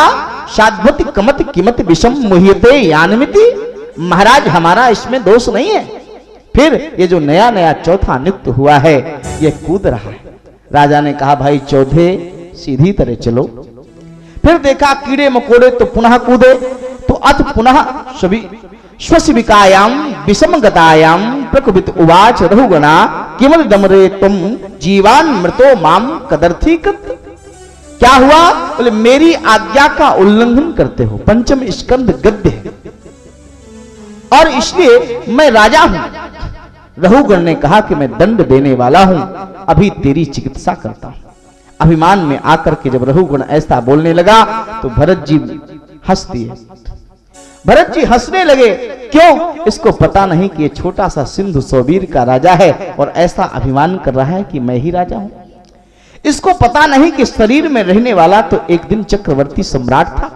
शाद्वति कमत किमत विषम मुह्यते यानमिति। महाराज हमारा इसमें दोष नहीं है, फिर ये जो नया नया चौथा नृत्य हुआ है ये कूद रहा है। राजा ने कहा भाई चौधे सीधी तरह चलो। फिर देखा कीड़े मकोड़े तो पुनः कूदे, तो अथ पुनः श्वसिविकायाम विषम गतायाम प्रकुपित उवाच रहुगणा किमल दमरे तुम जीवान मृतो माम कदर्थीकृत। क्या हुआ बोले मेरी आज्ञा का उल्लंघन करते हो। 5म स्कंद गद्य है और इसलिए मैं राजा हूं। रहुगण ने कहा कि मैं दंड देने वाला हूं, अभी तेरी चिकित्सा करता हूं। अभिमान में आकर के जब रहुगण ऐसा बोलने लगा तो भरत जी हंस दिए। भरत जी हंसने लगे, क्यों? इसको पता नहीं कि ये छोटा सा सिंधु सौबीर का राजा है और ऐसा अभिमान कर रहा है कि मैं ही राजा हूं। इसको पता नहीं कि शरीर में रहने वाला तो एक दिन चक्रवर्ती सम्राट था।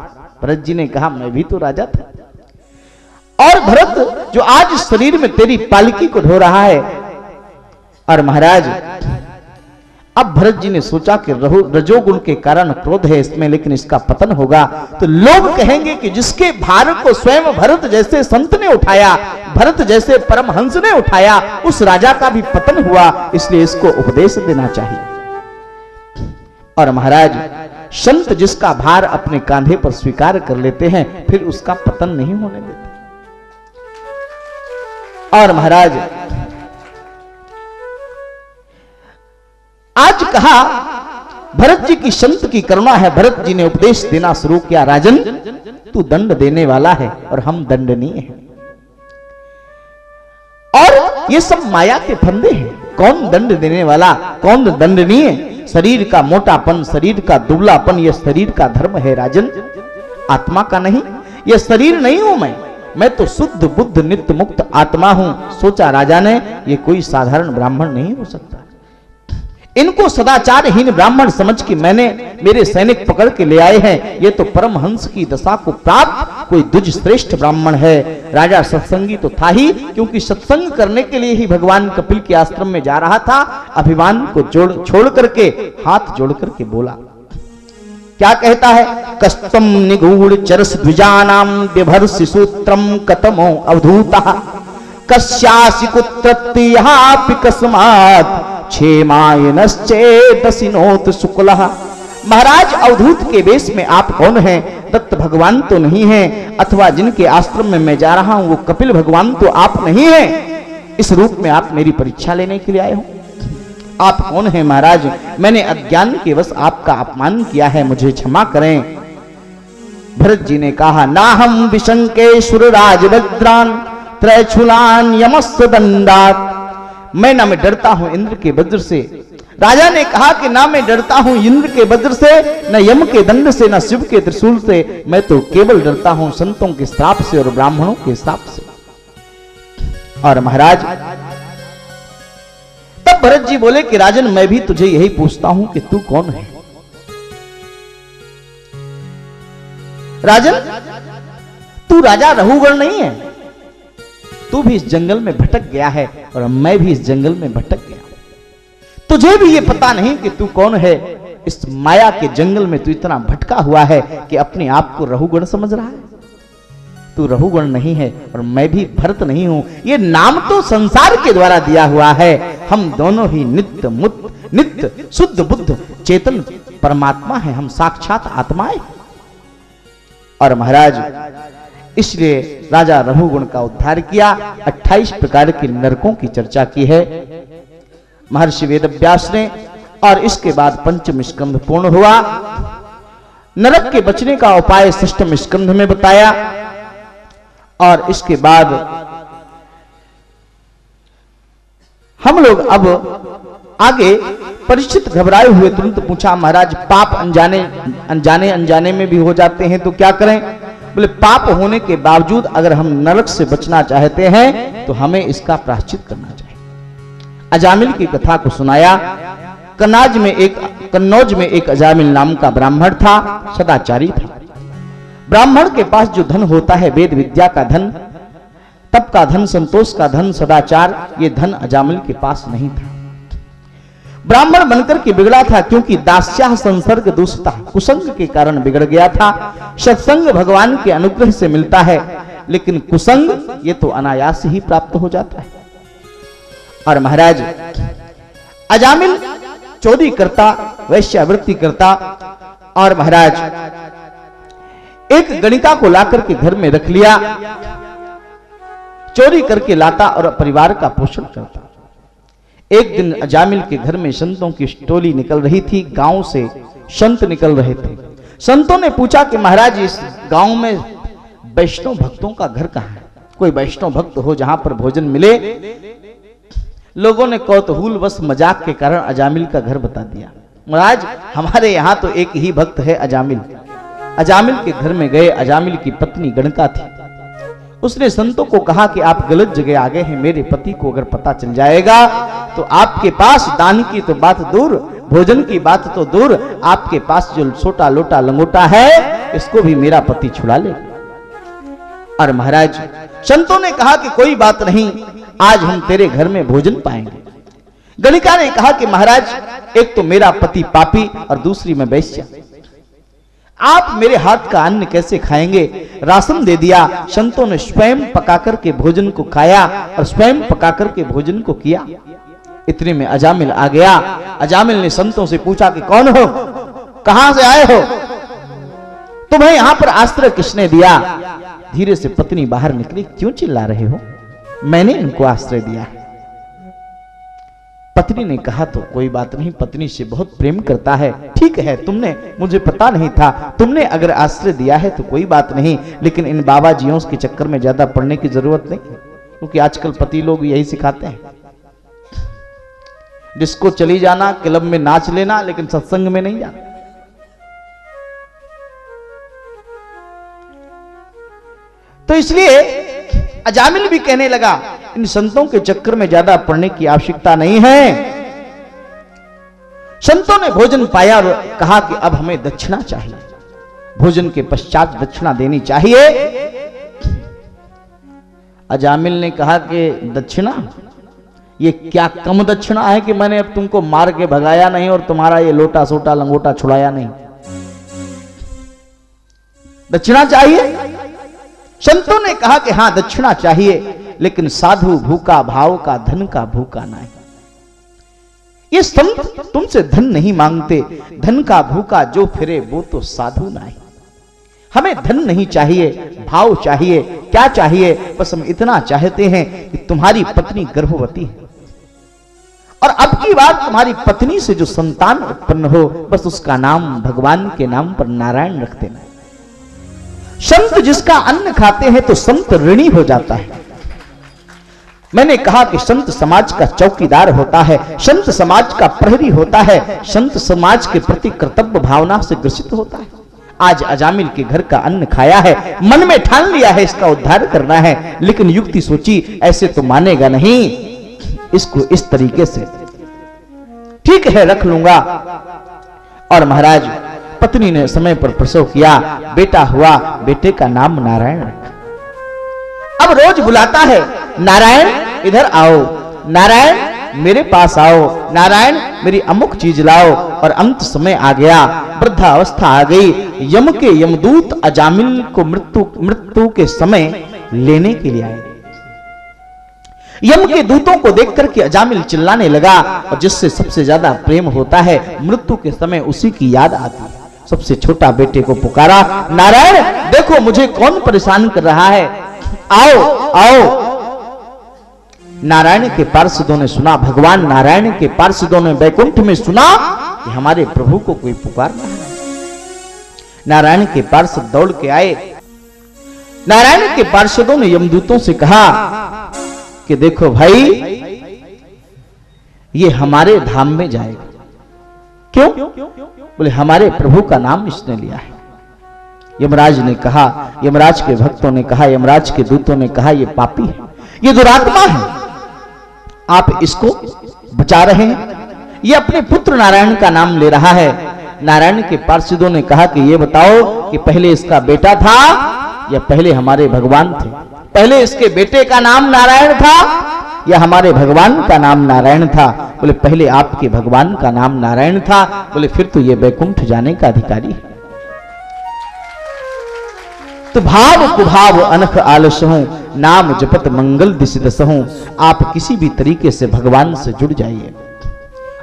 भरत जी ने कहा मैं भी तो राजा था। और भरत जो आज शरीर में तेरी पालकी को ढो रहा है। और महाराज अब भरत जी ने सोचा कि रजोगुण के कारण क्रोध है इसमें, लेकिन इसका पतन होगा तो लोग कहेंगे कि जिसके भार को स्वयं भरत जैसे संत ने उठाया, भरत जैसे परमहंस ने उठाया, उस राजा का भी पतन हुआ, इसलिए इसको उपदेश देना चाहिए। और महाराज संत जिसका भार अपने कांधे पर स्वीकार कर लेते हैं फिर उसका पतन नहीं होने देते। और महाराज आज कहा भरत जी की संत की करुणा है, भरत जी ने उपदेश देना शुरू किया, राजन तू दंड देने वाला है और हम दंडनीय हैं। और ये सब माया के फंदे हैं, कौन दंड देने वाला कौन दंडनीय? शरीर का मोटापन, शरीर का दुबलापन यह शरीर का धर्म है राजन, आत्मा का नहीं। यह शरीर नहीं हूं मैं तो शुद्ध बुद्ध नित्य मुक्त आत्मा हूं। सोचा राजा ने ये कोई साधारण ब्राह्मण नहीं हो सकता। इनको सदाचारहीन ब्राह्मण समझ के मैंने मेरे सैनिक पकड़ के ले आए हैं। ये तो परमहंस की दशा को प्राप्त कोई दुज श्रेष्ठ ब्राह्मण है। राजा सत्संगी तो था ही, क्योंकि सत्संग करने के लिए ही भगवान कपिल के आश्रम में जा रहा था। अभिमान को छोड़ करके हाथ जोड़ करके बोला, क्या कहता है? कस्तम निगूढ़ चरस द्विजानाम विभर्षि सूत्रम कतमो अवधूतः कस्यासि कुत्रत्यापि कस्मात् क्षेमायनश्चेदसिनोत शुक्लः। महाराज, अवधूत के वेश में आप कौन हैं? दत्त भगवान तो नहीं हैं, अथवा जिनके आश्रम में मैं जा रहा हूं वो कपिल भगवान तो आप नहीं हैं। इस रूप में आप मेरी परीक्षा लेने के लिए आए हो? आप कौन हैं महाराज? मैंने अज्ञान के वश आपका अपमान किया है, मुझे क्षमा करें। भरत जी ने कहा, ना हम विशंकेश्वर राजवज्रान त्रैछुलान यमस्व दंडात। मैं ना मैं डरता हूं इंद्र के वज्र से। राजा ने कहा कि ना मैं डरता हूं इंद्र के वज्र से, न यम के दंड से, न शिव के त्रिशूल से। मैं तो केवल डरता हूं संतों के श्राप से और ब्राह्मणों के श्राप से। और महाराज, तब भरत जी बोले कि राजन, मैं भी तुझे यही पूछता हूं कि तू कौन है? राजन, तू राजा रघुगण नहीं है। तू भी इस जंगल में भटक गया है और मैं भी इस जंगल में भटक गया। तुझे भी ये पता नहीं कि तू कौन है। इस माया के जंगल में तू इतना भटका हुआ है कि अपने आप को रघुगण समझ रहा है। तू रघुगण नहीं है और मैं भी भरत नहीं हूं। ये नाम तो संसार के द्वारा दिया हुआ है। हम दोनों ही नित्य शुद्ध बुद्ध चेतन परमात्मा है। हम साक्षात आत्माएं। और महाराज, इसलिए राजा रघुगुण का उद्धार किया। 28 प्रकार के नरकों की चर्चा की है महर्षि वेदव्यास ने। और इसके बाद पंचम स्कंध पूर्ण हुआ। नरक के बचने का उपाय षष्ठम स्कंध में बताया। और इसके बाद हम लोग अब आगे परीक्षित घबराए हुए तुरंत पूछा, महाराज पाप अनजाने में भी हो जाते हैं तो क्या करें? बोले, पाप होने के बावजूद अगर हम नरक से बचना चाहते हैं तो हमें इसका प्रायश्चित करना चाहिए। अजामिल की कथा को सुनाया। कन्नौज में एक अजामिल नाम का ब्राह्मण था, सदाचारी था। ब्राह्मण के पास जो धन होता है, वेद विद्या का धन, तप का धन, संतोष का धन, सदाचार, ये धन अजामिल के पास नहीं था। ब्राह्मण बनकर के बिगड़ा था, क्योंकि दास्याह संसर्ग दुष्टता, कुसंग के कारण बिगड़ गया था। सत्संग भगवान के अनुग्रह से मिलता है, लेकिन कुसंग ये तो अनायास ही प्राप्त हो जाता है। और महाराज, अजामिल चोरी करता, वैश्यावृत्ति करता। और महाराज, एक गणिका को लाकर के घर में रख लिया, चोरी करके लाता और परिवार का पोषण करता। एक दिन अजामिल के घर में संतों की टोली निकल रही थी। गांव से संत निकल रहे थे। संतों ने पूछा कि महाराज, इस गांव में वैष्णव भक्तों का घर कहां है? कोई वैष्णव भक्त हो जहां पर भोजन मिले। लोगों ने कौतूहल वश मजाक के कारण अजामिल का घर बता दिया। महाराज, हमारे यहां तो एक ही भक्त है, अजामिल। अजामिल के घर में गए। अजामिल की पत्नी गणका थी। उसने संतों को कहा कि आप गलत जगह आ गए हैं। मेरे पति को अगर पता चल जाएगा तो आपके पास दान की तो बात दूर, भोजन की बात तो दूर, आपके पास जो छोटा लोटा लंगोटा है, इसको भी मेरा पति छुड़ा ले। और महाराज, संतों ने कहा कि कोई बात नहीं, आज हम तेरे घर में भोजन पाएंगे। गणिका ने कहा कि महाराज, एक तो मेरा पति पापी और दूसरी मैं वैश्या, आप मेरे हाथ का अन्न कैसे खाएंगे? राशन दे दिया। संतों ने स्वयं पकाकर के भोजन को खाया और स्वयं पकाकर के भोजन को किया। इतने में अजामिल आ गया। अजामिल ने संतों से पूछा कि कौन हो, कहां से आए हो, तुम्हें यहां पर आश्रय किसने दिया? धीरे से पत्नी बाहर निकली। क्यों चिल्ला रहे हो? मैंने इनको आश्रय दिया है। पत्नी ने कहा, तो कोई बात नहीं, पत्नी से बहुत प्रेम करता है। ठीक है, तुमने, मुझे पता नहीं था, तुमने अगर आश्रय दिया है तो कोई बात नहीं, लेकिन इन बाबा जियों के चक्कर में ज्यादा पड़ने की जरूरत नहीं, क्योंकि आजकल पति लोग यही सिखाते हैं। डिस्को चली जाना, क्लब में नाच लेना, लेकिन सत्संग में नहीं जाना। तो इसलिए अजामिल भी कहने लगा, इन संतों के चक्कर में ज्यादा पड़ने की आवश्यकता नहीं है। संतों ने भोजन पाया और कहा कि अब हमें दक्षिणा चाहिए, भोजन के पश्चात दक्षिणा देनी चाहिए। अजामिल ने कहा कि दक्षिणा, ये क्या कम दक्षिणा है कि मैंने अब तुमको मार के भगाया नहीं और तुम्हारा ये लोटा सोटा लंगोटा छुड़ाया नहीं, दक्षिणा चाहिए। संतों ने कहा कि हां दक्षिणा चाहिए, लेकिन साधु भूखा भाव का धन का भूखा नहीं। ये संत तुमसे धन नहीं मांगते, धन का भूखा जो फिरे वो तो साधु नहीं। हमें धन नहीं चाहिए, भाव चाहिए। क्या चाहिए? बस हम इतना चाहते हैं कि तुम्हारी पत्नी गर्भवती है और अब की बार तुम्हारी पत्नी से जो संतान उत्पन्न हो, बस उसका नाम भगवान के नाम पर नारायण रख देना। संत जिसका अन्न खाते हैं तो संत ऋणी हो जाता है। मैंने कहा कि संत समाज का चौकीदार होता है, संत समाज का प्रहरी होता है, संत समाज के प्रति कर्तव्य भावना से ग्रसित होता है। आज अजामिल के घर का अन्न खाया है, मन में ठान लिया है इसका उद्धार करना है, लेकिन युक्ति सोची ऐसे तो मानेगा नहीं, इसको इस तरीके से ठीक है रख लूंगा। और महाराज पत्नी ने समय पर प्रसव किया, बेटा हुआ, बेटे का नाम नारायण रखा। अब रोज बुलाता है, नारायण इधर आओ, नारायण मेरे पास आओ, नारायण मेरी अमुक चीज लाओ। और अंत समय आ गया, वृद्धावस्था आ गई, यम के यमदूत अजामिल को मृत्यु के समय लेने के लिए आए। यम के दूतों को देखकर के अजामिल चिल्लाने लगा, और जिससे सबसे ज्यादा प्रेम होता है मृत्यु के समय उसी की याद आती है। सबसे छोटा बेटे को पुकारा, नारायण देखो मुझे कौन परेशान कर रहा है, आओ आओ। नारायण के पार्षदों ने सुना, भगवान नारायण के पार्षदों ने वैकुंठ में सुना कि हमारे प्रभु को कोई पुकार रहा है। नारायण के पार्षद दौड़ के आए। नारायण के पार्षदों ने यमदूतों से कहा कि देखो भाई, ये हमारे धाम में जाएगा। क्यों? बोले हमारे प्रभु का नाम इसने लिया है। यमराज ने कहा, यमराज के भक्तों ने कहा, यमराज के दूतों ने कहा, ये पापी है, ये दुरात्मा है, आप इसको बचा रहे हैं, ये अपने पुत्र नारायण का नाम ले रहा है। नारायण के पार्षदों ने कहा कि ये बताओ कि पहले इसका बेटा था या पहले हमारे भगवान थे? पहले इसके बेटे का नाम नारायण था या हमारे भगवान का नाम नारायण था? बोले पहले आपके भगवान का नाम नारायण था। बोले फिर तो ये वैकुंठ जाने का अधिकारी है। तो भाव कुभाव अनख आलस हूं, नाम जपत मंगल दिशि दस हूं। आप किसी भी तरीके से भगवान से जुड़ जाइए।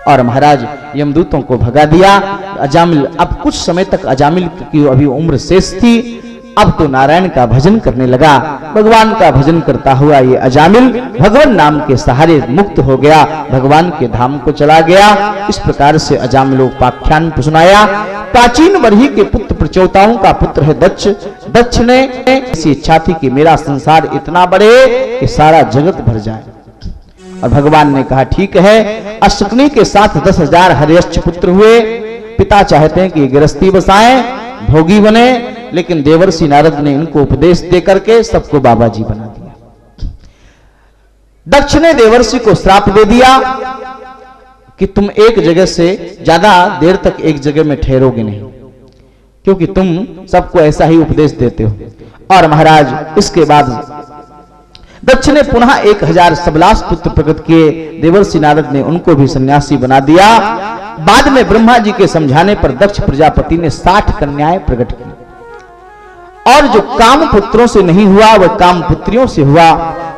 और महाराज यमदूतों को भगा दिया। अजामिल, अब कुछ समय तक अजामिल की अभी उम्र शेष थी, अब तो नारायण का भजन करने लगा। भगवान का भजन करता हुआ ये अजामिल भगवान नाम के सहारे मुक्त हो गया, भगवान के धाम को चला गया। इस प्रकार से अजामिलोपाख्यान सुनाया। प्राचीन वर्ही के पुत्र प्रचोताओं का पुत्र है दक्ष। दक्ष ने ऐसी इच्छा थी कि मेरा संसार इतना बढ़े कि सारा जगत भर जाए, और भगवान ने कहा ठीक है। अशकुनी के साथ 10,000 हर्यश्च पुत्र हुए। पिता चाहते हैं कि गृहस्थी बसाएं, भोगी बने, लेकिन देवर्षि नारद ने इनको उपदेश दे करके सबको बाबा जी बना दिया। दक्ष ने देवर्षि को श्राप दे दिया कि तुम एक जगह से ज्यादा देर तक एक जगह में ठहरोगे नहीं, क्योंकि तुम सबको ऐसा ही उपदेश देते हो। और महाराज इसके बाद दक्ष ने पुनः 1000 सबलास पुत्र प्रकट किए। देवर्षि नारद ने उनको भी सन्यासी बना दिया। बाद में ब्रह्मा जी के समझाने पर दक्ष प्रजापति ने 60 कन्याएं प्रकट की, और जो काम पुत्रों से नहीं हुआ वह काम पुत्रियों से हुआ।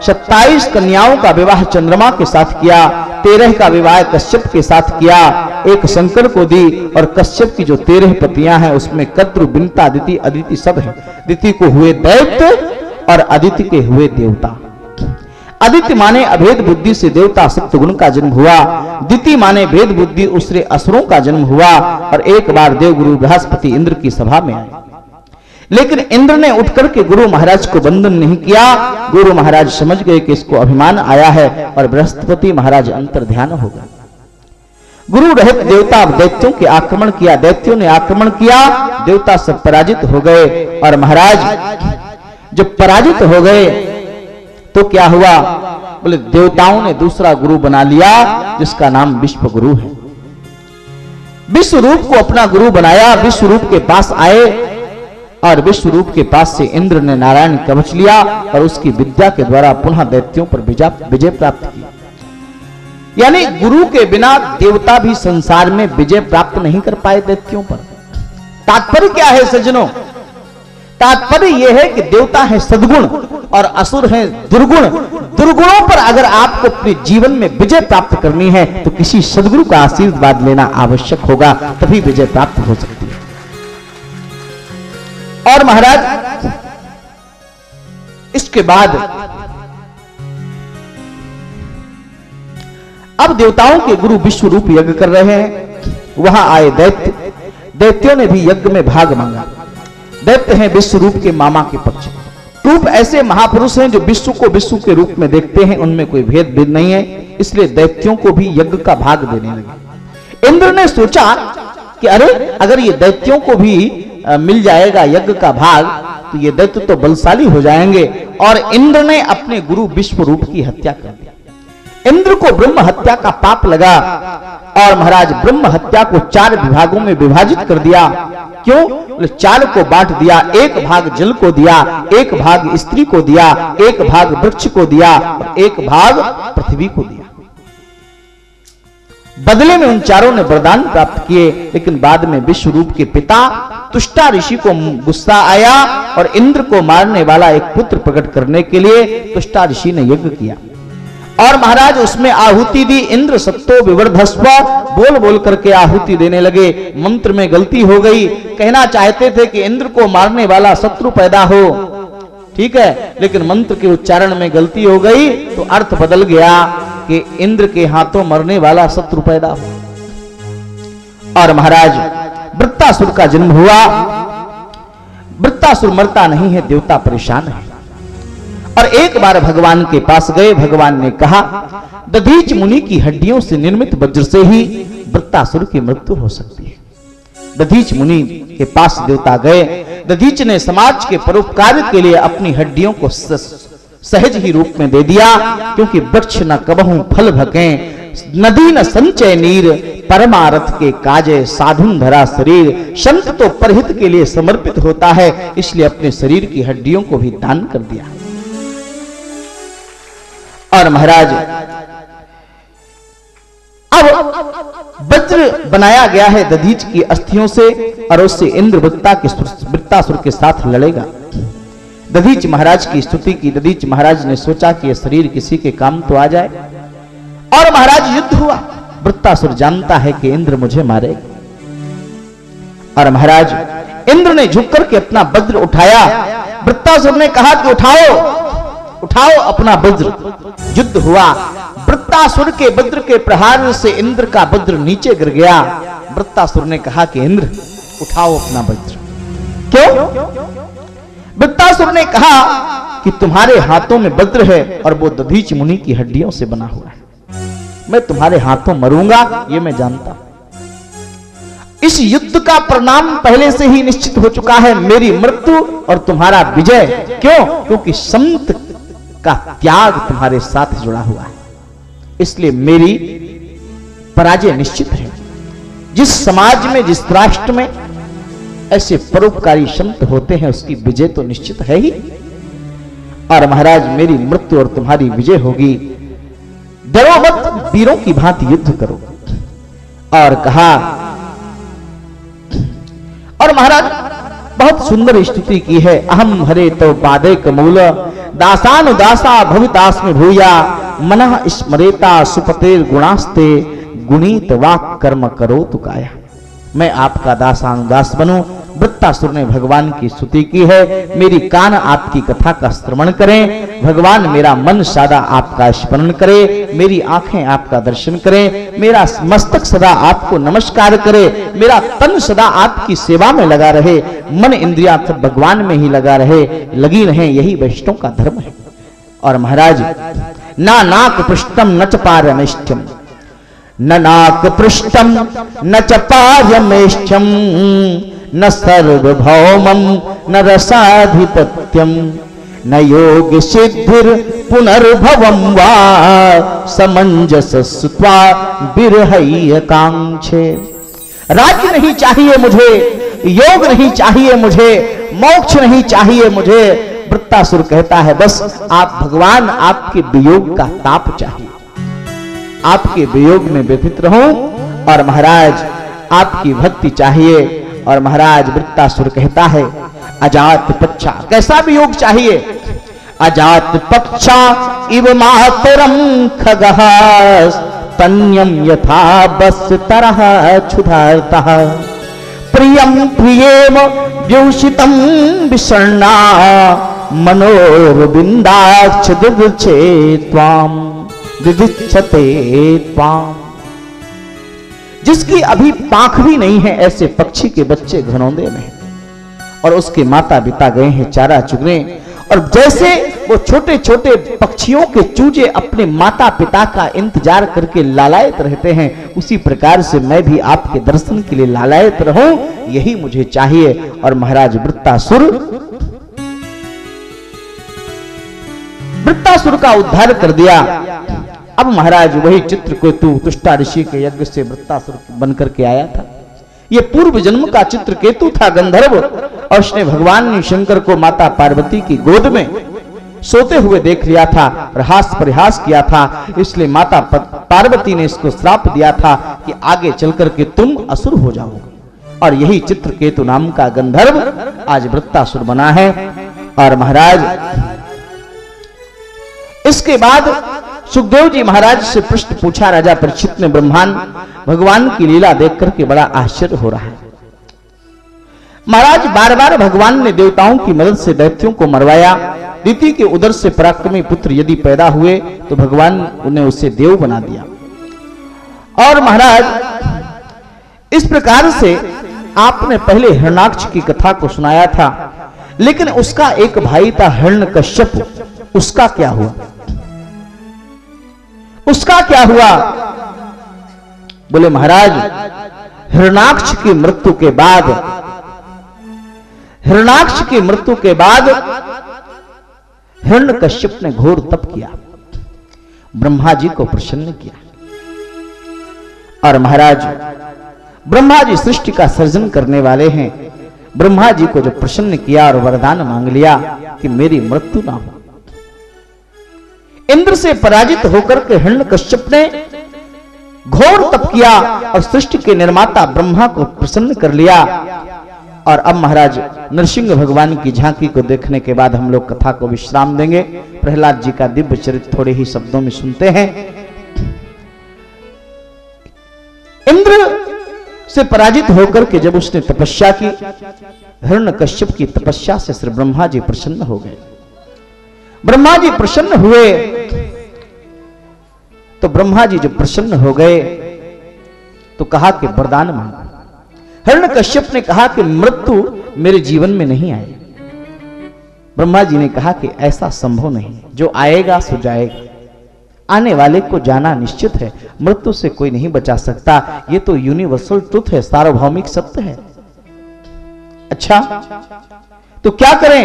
27 कन्याओं का विवाह चंद्रमा के साथ किया, 13 का विवाह कश्यप के साथ किया, एक शंकर को दी। और कश्यप की जो 13 पत्नियां हैं उसमें कद्रु, बिनता, अदिति, अदिति सब है। अदिति को हुए दैत्य और अदिति के हुए देवता। अदिति माने अभेद बुद्धि से देवता सप्तगुण का जन्म हुआ। दिति माने भेद बुद्धि उससे असुरों का जन्म हुआ। और एक बार देवगुरु बृहस्पति इंद्र की सभा में आए, लेकिन इंद्र ने उठकर के गुरु महाराज को वंदन नहीं किया। गुरु महाराज समझ गए कि इसको अभिमान आया है, और बृहस्पति महाराज अंतर ध्यान हो गए। गुरु रहित देवता दैत्यों के आक्रमण किया, दैत्यों ने आक्रमण किया, देवता सब पराजित हो गए। और महाराज जब पराजित हो गए तो क्या हुआ? बोले देवताओं ने दूसरा गुरु बना लिया जिसका नाम विश्व गुरु है। विश्वरूप को अपना गुरु बनाया, विश्वरूप के पास आए और विश्वरूप के पास से इंद्र ने नारायण कवच लिया और उसकी विद्या के द्वारा पुनः दैत्यों पर विजय प्राप्त की। यानी गुरु के बिना देवता भी संसार में विजय प्राप्त नहीं कर पाए दैत्यों पर। तात्पर्य क्या है सज्जनों? तात्पर्य यह है कि देवता है सद्गुण और असुर है दुर्गुण। दुर्गुणों पर अगर आपको अपने जीवन में विजय प्राप्त करनी है तो किसी सद्गुरु का आशीर्वाद लेना आवश्यक होगा, तभी विजय प्राप्त हो सकती है। और महाराज इसके बाद अब देवताओं के गुरु विश्वरूप यज्ञ कर रहे हैं। वहां आए दैत्य, दैत्यों ने भी यज्ञ में भाग मांगा। दैत्य हैं विश्वरूप के मामा के पक्ष। रूप ऐसे महापुरुष हैं जो विश्व को विश्व के रूप में देखते हैं, उनमें कोई भेद नहीं है, इसलिए दैत्यों को भी यज्ञ का भाग देने लगे। इंद्र ने सोचा कि अरे अगर ये दैत्यों को भी मिल जाएगा यज्ञ का भाग तो ये दैत्य तो बलशाली हो जाएंगे, और इंद्र ने अपने गुरु विश्वरूप की हत्या कर दी। इंद्र को ब्रह्म हत्या का पाप लगा और महाराज ब्रह्म हत्या को 4 विभागों में विभाजित कर दिया। क्यों? 4 को बांट दिया। एक भाग जल को दिया, एक भाग स्त्री को दिया, एक भाग वृक्ष को दिया और एक भाग पृथ्वी को दिया। बदले में उन चारों ने वरदान प्राप्त किए, लेकिन बाद में विश्वरूप के पिता तुष्टा ऋषि को गुस्सा आया और इंद्र को मारने वाला एक पुत्र प्रकट करने के लिए तुष्टा ऋषि ने यज्ञ किया और महाराज उसमें आहुति दी। इंद्र सत्तो विवर्धस्व बोल बोल करके आहुति देने लगे। मंत्र में गलती हो गई, कहना चाहते थे कि इंद्र को मारने वाला शत्रु पैदा हो, ठीक है, लेकिन मंत्र के उच्चारण में गलती हो गई तो अर्थ बदल गया कि इंद्र के हाथों मरने वाला शत्रु पैदा हो। और महाराज वृत्तासुर का जन्म हुआ। वृत्तासुर मरता नहीं है, देवता परेशान है। और एक बार भगवान के पास गए, भगवान ने कहा दधीच मुनि की हड्डियों से निर्मित वज्र से ही वृत्तासुर की मृत्यु हो सकती है। दधीच मुनि के पास देवता गए। दधीच ने समाज के परोपकार के लिए अपनी हड्डियों को सहज ही रूप में दे दिया, क्योंकि वृक्ष न कबहू फल भके, नदी न संचय नीर, परमारथ के काजे साधुन धरा शरीर। संत तो परहित के लिए समर्पित होता है, इसलिए अपने शरीर की हड्डियों को भी दान कर दिया। और महाराज अब वज्र बनाया गया है दधीच की अस्थियों से और उससे इंद्र वृत्तासुर के साथ लड़ेगा। दधीच महाराज की स्तुति की। दधीच महाराज ने सोचा कि यह शरीर किसी के काम तो आ जाए, और महाराज युद्ध हुआ। वृत्तासुर जानता है कि इंद्र मुझे मारेगा, और महाराज इंद्र ने झुक करके अपना वज्र उठाया। वृत्तासुर ने कहा कि उठाओ अपना वज्र। युद्ध हुआ। वृत्तासुर के वज्र के प्रहार से इंद्र का वज्र नीचे गिर गया। वृत्तासुर ने कहा कि इंद्र उठाओ अपना वज्र। क्यों? वृत्तासुर ने कहा कि तुम्हारे हाथों में वज्र है और वो दधीच मुनि की हड्डियों से बना हुआ है। मैं तुम्हारे हाथों मरूंगा, ये मैं जानता हूं। इस युद्ध का परिणाम पहले से ही निश्चित हो चुका है, मेरी मृत्यु और तुम्हारा विजय। क्यों? क्योंकि संत का त्याग तुम्हारे साथ जुड़ा हुआ है, इसलिए मेरी पराजय निश्चित है। जिस समाज में, जिस राष्ट्र में ऐसे परोपकारी संत होते हैं, उसकी विजय तो निश्चित है ही। और महाराज मेरी मृत्यु और तुम्हारी विजय होगी, डरो मत, वीरों की भांति युद्ध करो। और कहा, और महाराज बहुत सुंदर स्तुति की है। अहम हरे तो पादे कमूल, दासानुदासा भवितास में भूया, मनः स्मरेता सुपतेर गुणास्ते, गुणीत वाक कर्म करो तु काया। मैं आपका दासानुदास बनूं। वृत्तासुर ने भगवान की स्तुति की है। मेरी कान आपकी कथा का श्रवण करें, भगवान मेरा मन सदा आपका स्मरण करे, मेरी आंखें आपका दर्शन करें, मेरा मस्तक सदा आपको नमस्कार करे, मेरा तन सदा आपकी सेवा में लगा रहे, मन इंद्रियां सब भगवान में ही लगी रहे, यही वैष्णव का धर्म है। और महाराज ना नाक पृष्ठम न च पारमेष्ठ्यम, न नाक पृष्ठम न च पारमेष्ठ्यम, न सर्वभौमं न रसाधिपत्यम, न योग सिद्धिर पुनर्भवम वा, समंजस सुत्वा बिरहय कांक्षे। राज्य नहीं चाहिए मुझे, योग नहीं चाहिए मुझे, मोक्ष नहीं चाहिए मुझे। वृत्तासुर कहता है बस आप भगवान आपके वियोग का ताप चाहिए, आपके वियोग में व्यथित रहूं और महाराज आपकी भक्ति चाहिए। और महाराज वृत्तासुर कहता है अजात पक्षा, कैसा वियोग चाहिए? अजात पक्षा इव मातरम खगः तन्यम यथा बस तरह क्षुधार्ता प्रियम प्रियेम व्यूषितम विषण्णा मनोरविंदाक्ष दिदृच्छे त्वाम दिदृच्छते त्वाम। जिसकी अभी पांख भी नहीं है ऐसे पक्षी के बच्चे घनौंदे में और उसके माता पिता गए हैं चारा चुगने। और जैसे वो छोटे छोटे पक्षियों के चूजे अपने माता पिता का इंतजार करके लालायित रहते हैं, उसी प्रकार से मैं भी आपके दर्शन के लिए लालायित रहूं, यही मुझे चाहिए। और महाराज वृत्तासुर का उद्धार कर दिया। अब महाराज वही चित्रकेतु तुष्टा ऋषि के यज्ञ से वृत्तासुर बनकर के आया था। ये पूर्व जन्म का चित्रकेतु था गंधर्व, और उसने भगवान शंकर को माता पार्वती की गोद में सोते हुए देख लिया था और हास परिहास किया था। इसलिए माता पार्वती ने इसको श्राप दिया था कि आगे चलकर के तुम असुर हो जाओगे। और यही चित्रकेतु नाम का गंधर्व आज वृत्तासुर बना है। और महाराज इसके बाद सुखदेव जी महाराज से प्रश्न पूछा राजा परीक्षित ने, भगवान की लीला देख करके बड़ा आश्चर्य हो रहा है। महाराज बार बार भगवान ने देवताओं की मदद से दैत्यों को मरवाया। दिति के उदर से पराक्रमी पुत्र यदि पैदा हुए तो भगवान उन्हें उसे देव बना दिया। और महाराज इस प्रकार से आपने पहले हिरण्याक्ष की कथा को सुनाया था, लेकिन उसका एक भाई था हिरण्यकश्यप, उसका क्या हुआ? उसका क्या हुआ? बोले महाराज हिरण्याक्ष की मृत्यु के बाद, हिरण्याक्ष की मृत्यु के बाद हिरण्यकश्यप ने घोर तप किया, ब्रह्मा जी को प्रसन्न किया। और महाराज ब्रह्मा जी सृष्टि का सर्जन करने वाले हैं। ब्रह्मा जी को जब प्रसन्न किया और वरदान मांग लिया कि मेरी मृत्यु ना हो, इंद्र से पराजित होकर के हिरण्यकश्यप ने घोर तप किया और सृष्टि के निर्माता ब्रह्मा को प्रसन्न कर लिया। और अब महाराज नरसिंह भगवान की झांकी को देखने के बाद हम लोग कथा को विश्राम देंगे। प्रहलाद जी का दिव्य चरित्र थोड़े ही शब्दों में सुनते हैं। इंद्र से पराजित होकर के जब उसने तपस्या की, हिरण्यकश्यप की तपस्या से श्री ब्रह्मा जी प्रसन्न हो गए। ब्रह्मा जी प्रसन्न हुए तो ब्रह्मा जी जब प्रसन्न हो गए तो कहा कि वरदान मांगो। हिरण्यकश्यप ने कहा कि मृत्यु मेरे जीवन में नहीं आए। ब्रह्मा जी ने कहा कि ऐसा संभव नहीं, जो आएगा सो जाएगा, आने वाले को जाना निश्चित है, मृत्यु से कोई नहीं बचा सकता। ये तो यूनिवर्सल ट्रुथ है, सार्वभौमिक सत्य है। अच्छा तो क्या करें?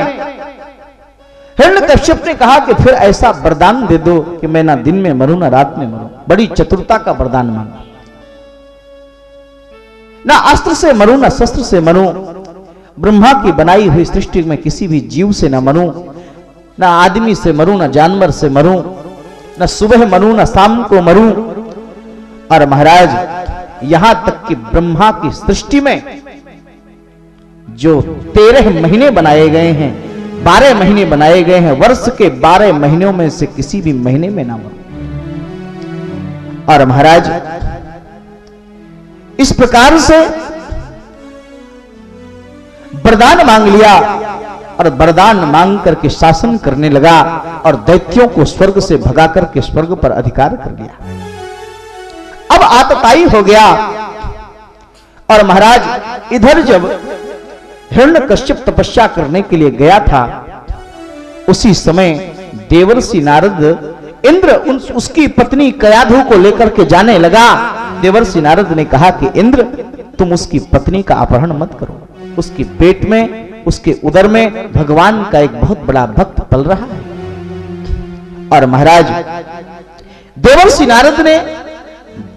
हिरण्यकश्यप ने कहा कि फिर ऐसा वरदान दे दो कि मैं ना दिन में मरूं ना रात में मरूं। बड़ी चतुरता का वरदान मांगा, ना अस्त्र से मरूं ना शस्त्र से मरूं, ब्रह्मा की बनाई हुई सृष्टि में किसी भी जीव से ना मरूं, ना आदमी से मरूं ना जानवर से मरूं, ना सुबह मरूं ना शाम को मरूं। और महाराज यहां तक कि ब्रह्मा की सृष्टि में जो 13 महीने बनाए गए हैं, 12 महीने बनाए गए हैं, वर्ष के 12 महीनों में से किसी भी महीने में ना मरो। और महाराज इस प्रकार से वरदान मांग लिया और वरदान मांग करके शासन करने लगा और दैत्यों को स्वर्ग से भगा करके स्वर्ग पर अधिकार कर लिया। अब आतताई हो गया। और महाराज इधर जब हिरण्यकश्यप तपस्या करने के लिए गया था, उसी समय देवर्षि नारद इंद्र उसकी पत्नी कयाधु को लेकर के जाने लगा। देवर्षि नारद ने कहा कि इंद्र तुम उसकी पत्नी का अपहरण मत करो, उसके पेट में, उसके उदर में भगवान का एक बहुत बड़ा भक्त पल रहा है। और महाराज देवर्षि नारद ने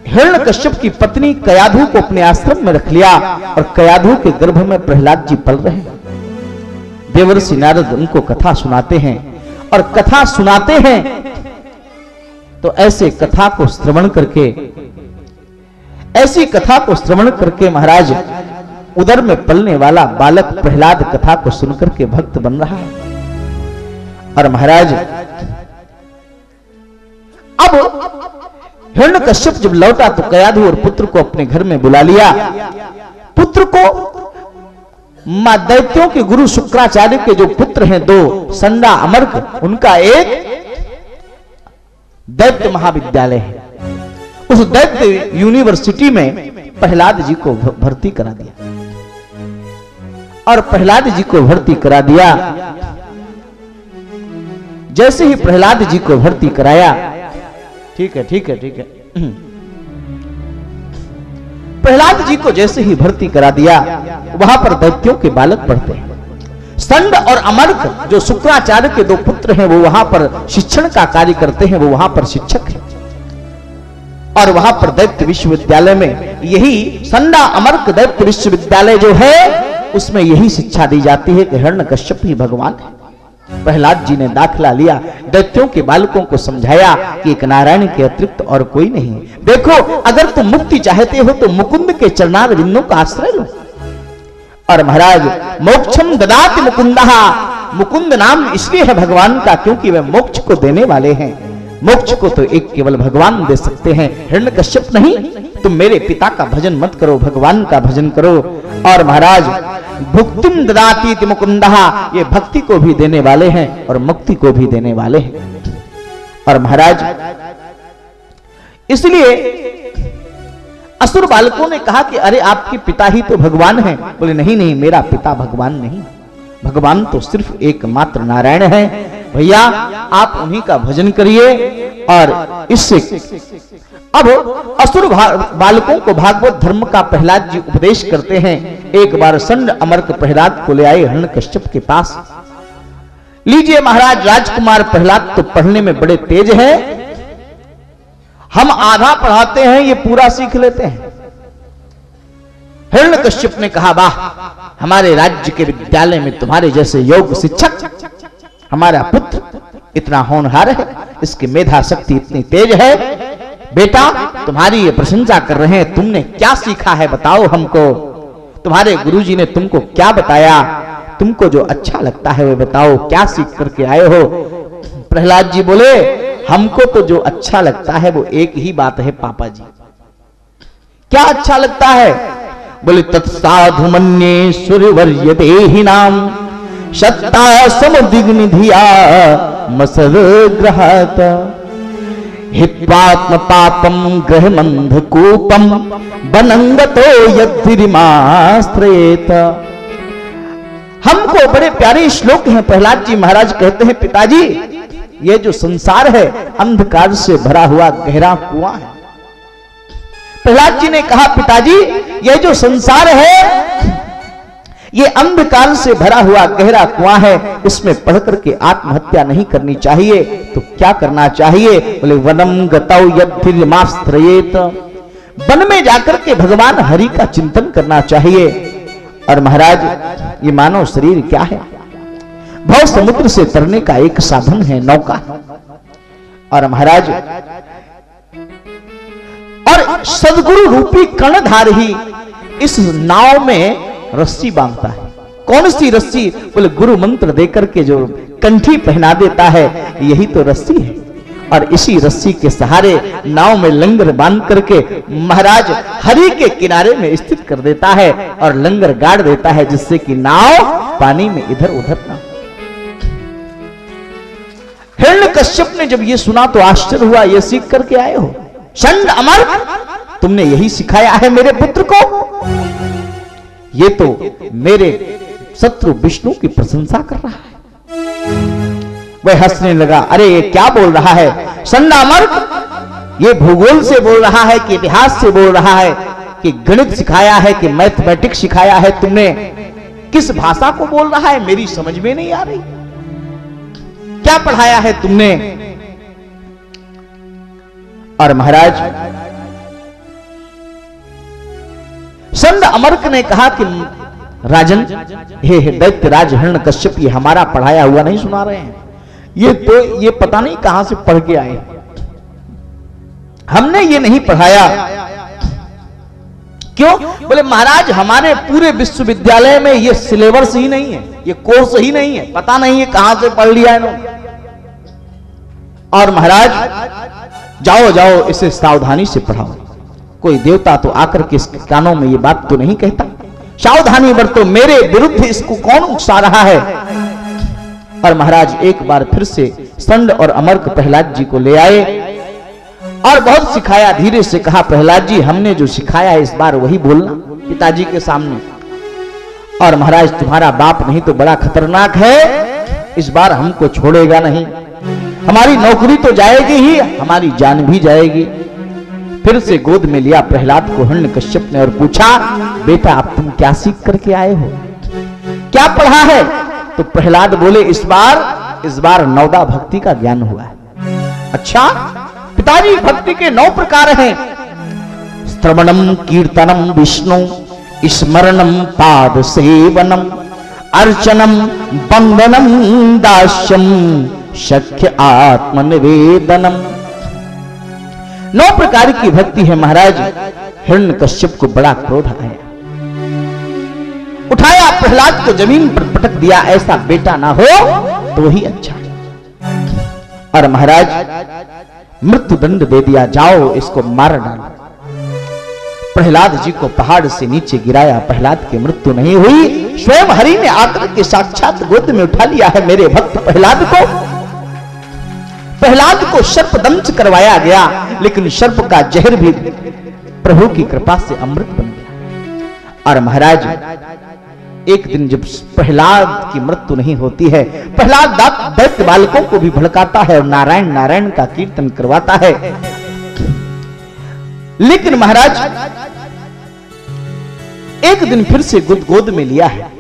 हिरण्यकश्यप की पत्नी कयाधु को अपने आश्रम में रख लिया और कयाधु के गर्भ में प्रहलाद जी पल रहे हैं। देवर्षि नारद उनको कथा सुनाते हैं और कथा सुनाते हैं तो ऐसी कथा को श्रवण करके महाराज उदर में पलने वाला बालक प्रहलाद कथा को सुनकर के भक्त बन रहा है। और महाराज अब हिरण्यकश्यप जब लौटा तो कयाधु और पुत्र को अपने घर में बुला लिया। पुत्र को मां दैत्यों के गुरु शुक्राचार्य के जो पुत्र हैं दो, संडा अमर्क, उनका एक दैत्य महाविद्यालय है। उस दैत्य यूनिवर्सिटी में प्रहलाद जी को भर्ती करा दिया और प्रहलाद जी को भर्ती करा दिया। जैसे ही प्रहलाद जी को भर्ती कराया, ठीक है प्रहलाद जी को जैसे ही भर्ती करा दिया, वहां पर दैत्यों के बालक पढ़ते हैं। संड और अमर्क जो शुक्राचार्य के दो पुत्र हैं, वो वहां पर शिक्षण का कार्य करते हैं, वो वहां पर शिक्षक हैं। और वहां पर दैत्य विश्वविद्यालय में यही संडा अमर्क दैत्य विश्वविद्यालय जो है, उसमें यही शिक्षा दी जाती है कि हिरण्यकश्यप ही भगवान है। प्रहलाद जी ने दाखिला लिया, दैत्यों के बालकों को समझाया कि एक नारायण के अतिरिक्त और कोई नहीं। देखो, अगर तुम मुक्ति चाहते हो तो मुकुंद के चरणार बिंदों का आश्रय लो। और महाराज मोक्षम ददाति मुकुंदः, मुकुंद नाम इसलिए है भगवान का क्योंकि वे मोक्ष को देने वाले हैं। मोक्ष को तो एक केवल भगवान दे सकते हैं, हिरण्यकश्यप नहीं। तुम मेरे पिता का भजन मत करो, भगवान का भजन करो। और महाराज भुक्तिम ददाति मुकुंदः, ये भक्ति को भी देने वाले हैं और मुक्ति को भी देने वाले हैं। और महाराज इसलिए असुर बालकों ने कहा कि अरे आपके पिता ही तो भगवान हैं। बोले नहीं नहीं, मेरा पिता भगवान नहीं, भगवान तो सिर्फ एकमात्र नारायण है। भैया आप उन्हीं का भजन करिए। और इससे अब असुर बालकों को भागवत धर्म का प्रहलाद जी उपदेश करते हैं। एक बार संड अमर्क प्रहलाद को ले आए हिरण्यकश्यप के पास। लीजिए महाराज, राजकुमार प्रहलाद तो पढ़ने में बड़े तेज हैं, हम आधा पढ़ाते हैं, ये पूरा सीख लेते हैं। हिरण्यकश्यप ने कहा, वाह, हमारे राज्य के विद्यालय में तुम्हारे जैसे योग शिक्षक, हमारा पुत्र इतना होनहार है, इसकी मेधा शक्ति इतनी तेज है। बेटा तुम्हारी ये प्रशंसा कर रहे हैं, तुमने क्या सीखा है बताओ हमको। तुम्हारे गुरुजी ने तुमको क्या बताया, तुमको जो अच्छा लगता है वो बताओ, क्या सीख करके आए हो। प्रहलाद जी बोले, हमको तो जो अच्छा लगता है वो एक ही बात है पापा जी। क्या अच्छा लगता है? बोले तत्साधु मन्ये सूर्यवर्य देहि नाम सत्ता समुदिग्निधिया मसर ग्रहात हित्वात्म पापम ग्रह मंधकूपम बनंगतो यद्धिरिमाश्रयेत। हमको बड़े प्यारे श्लोक हैं। प्रहलाद जी महाराज कहते हैं, पिताजी ये जो संसार है अंधकार से भरा हुआ गहरा कुआं है। प्रहलाद जी ने कहा, पिताजी ये जो संसार है ये अंधकार से भरा हुआ गहरा कुआं है, इसमें पढ़ करके आत्महत्या नहीं करनी चाहिए तो क्या करना चाहिए? बोले वनम गतौ यद्धिर्माश्रयेत, वन में जाकर के भगवान हरि का चिंतन करना चाहिए। और महाराज ये मानव शरीर क्या है? भव समुद्र से तरने का एक साधन है, नौका। और महाराज और सदगुरु रूपी कर्णधार ही इस नाव में रस्सी बांधता है। कौन सी रस्सी? बोले गुरु मंत्र देकर के जो कंठी पहना देता है, यही तो रस्सी है। और इसी रस्सी के सहारे नाव में लंगर बांध करके महाराज हरि के किनारे में स्थित कर देता है और लंगर गाड़ देता है, जिससे कि नाव पानी में इधर उधर ना। हिरण्यकश्यप ने जब ये सुना तो आश्चर्य हुआ, ये सीख करके आए हो संड अमर्क, तुमने यही सिखाया है मेरे पुत्र को? ये तो मेरे शत्रु विष्णु की प्रशंसा कर रहा है। वह हंसने लगा, अरे ये क्या बोल रहा है संड अमर्क? ये भूगोल से बोल रहा है कि इतिहास से बोल रहा है कि गणित सिखाया है कि मैथमेटिक्स सिखाया है तुमने? किस भाषा को बोल रहा है मेरी समझ में नहीं आ रही। क्या पढ़ाया है तुमने? और महाराज संड अमर्क ने कहा कि राजन, हे दैत्यराज हिरण्यकश्यप, ये हमारा पढ़ाया हुआ नहीं सुना रहे हैं, ये पता नहीं कहां से पढ़ के आए, हमने ये नहीं पढ़ाया। क्यों? बोले महाराज, हमारे पूरे विश्वविद्यालय में ये सिलेबस ही नहीं है, ये कोर्स ही नहीं है, पता नहीं है कहां से पढ़ लिया इन्होंने। और महाराज जाओ जाओ, इसे सावधानी से पढ़ाओ, कोई देवता तो आकर के इसके कानों में ये बात तो नहीं कहता, सावधानी बरतो, मेरे विरुद्ध इसको कौन उकसा रहा है। और महाराज एक बार फिर से संड और अमर्क प्रहलाद जी को ले आए और बहुत सिखाया, धीरे से कहा, प्रहलाद जी हमने जो सिखाया है इस बार वही बोलना पिताजी के सामने। और महाराज तुम्हारा बाप नहीं तो बड़ा खतरनाक है, इस बार हमको छोड़ेगा नहीं, हमारी नौकरी तो जाएगी ही, हमारी जान भी जाएगी। फिर से गोद में लिया प्रहलाद को हिरण्यकश्यप ने और पूछा, बेटा अब तुम क्या सीख करके आए हो, क्या पढ़ा है? तो प्रहलाद बोले, इस बार नवदा भक्ति का ज्ञान हुआ है। अच्छा पिताजी, भक्ति के 9 प्रकार हैं, श्रवणम कीर्तनम विष्णु, स्मरणम पाद सेवनम, अर्चनम वंदनम दास्यम, सख्य आत्मनिवेदनम। 9 प्रकार की भक्ति है महाराज। हिरण्यकश्यप को बड़ा क्रोध आया, उठाया प्रहलाद को जमीन पर पटक दिया, ऐसा बेटा ना हो तो ही अच्छा। और महाराज मृत्यु दंड दे दिया, जाओ इसको मार डालो। प्रहलाद जी को पहाड़ से नीचे गिराया, प्रहलाद की मृत्यु नहीं हुई, स्वयं हरि ने आकर के साक्षात गोद में उठा लिया है मेरे भक्त प्रहलाद को। प्रहलाद को सर्प दंश करवाया गया, लेकिन सर्प का जहर भी प्रभु की कृपा से अमृत बन गया। और महाराज एक दिन जब प्रहलाद की मृत्यु नहीं होती है, प्रहलाद दैत्य बालकों को भी भड़काता है और नारायण नारायण का कीर्तन करवाता है। लेकिन महाराज एक दिन फिर से गोद में लिया है।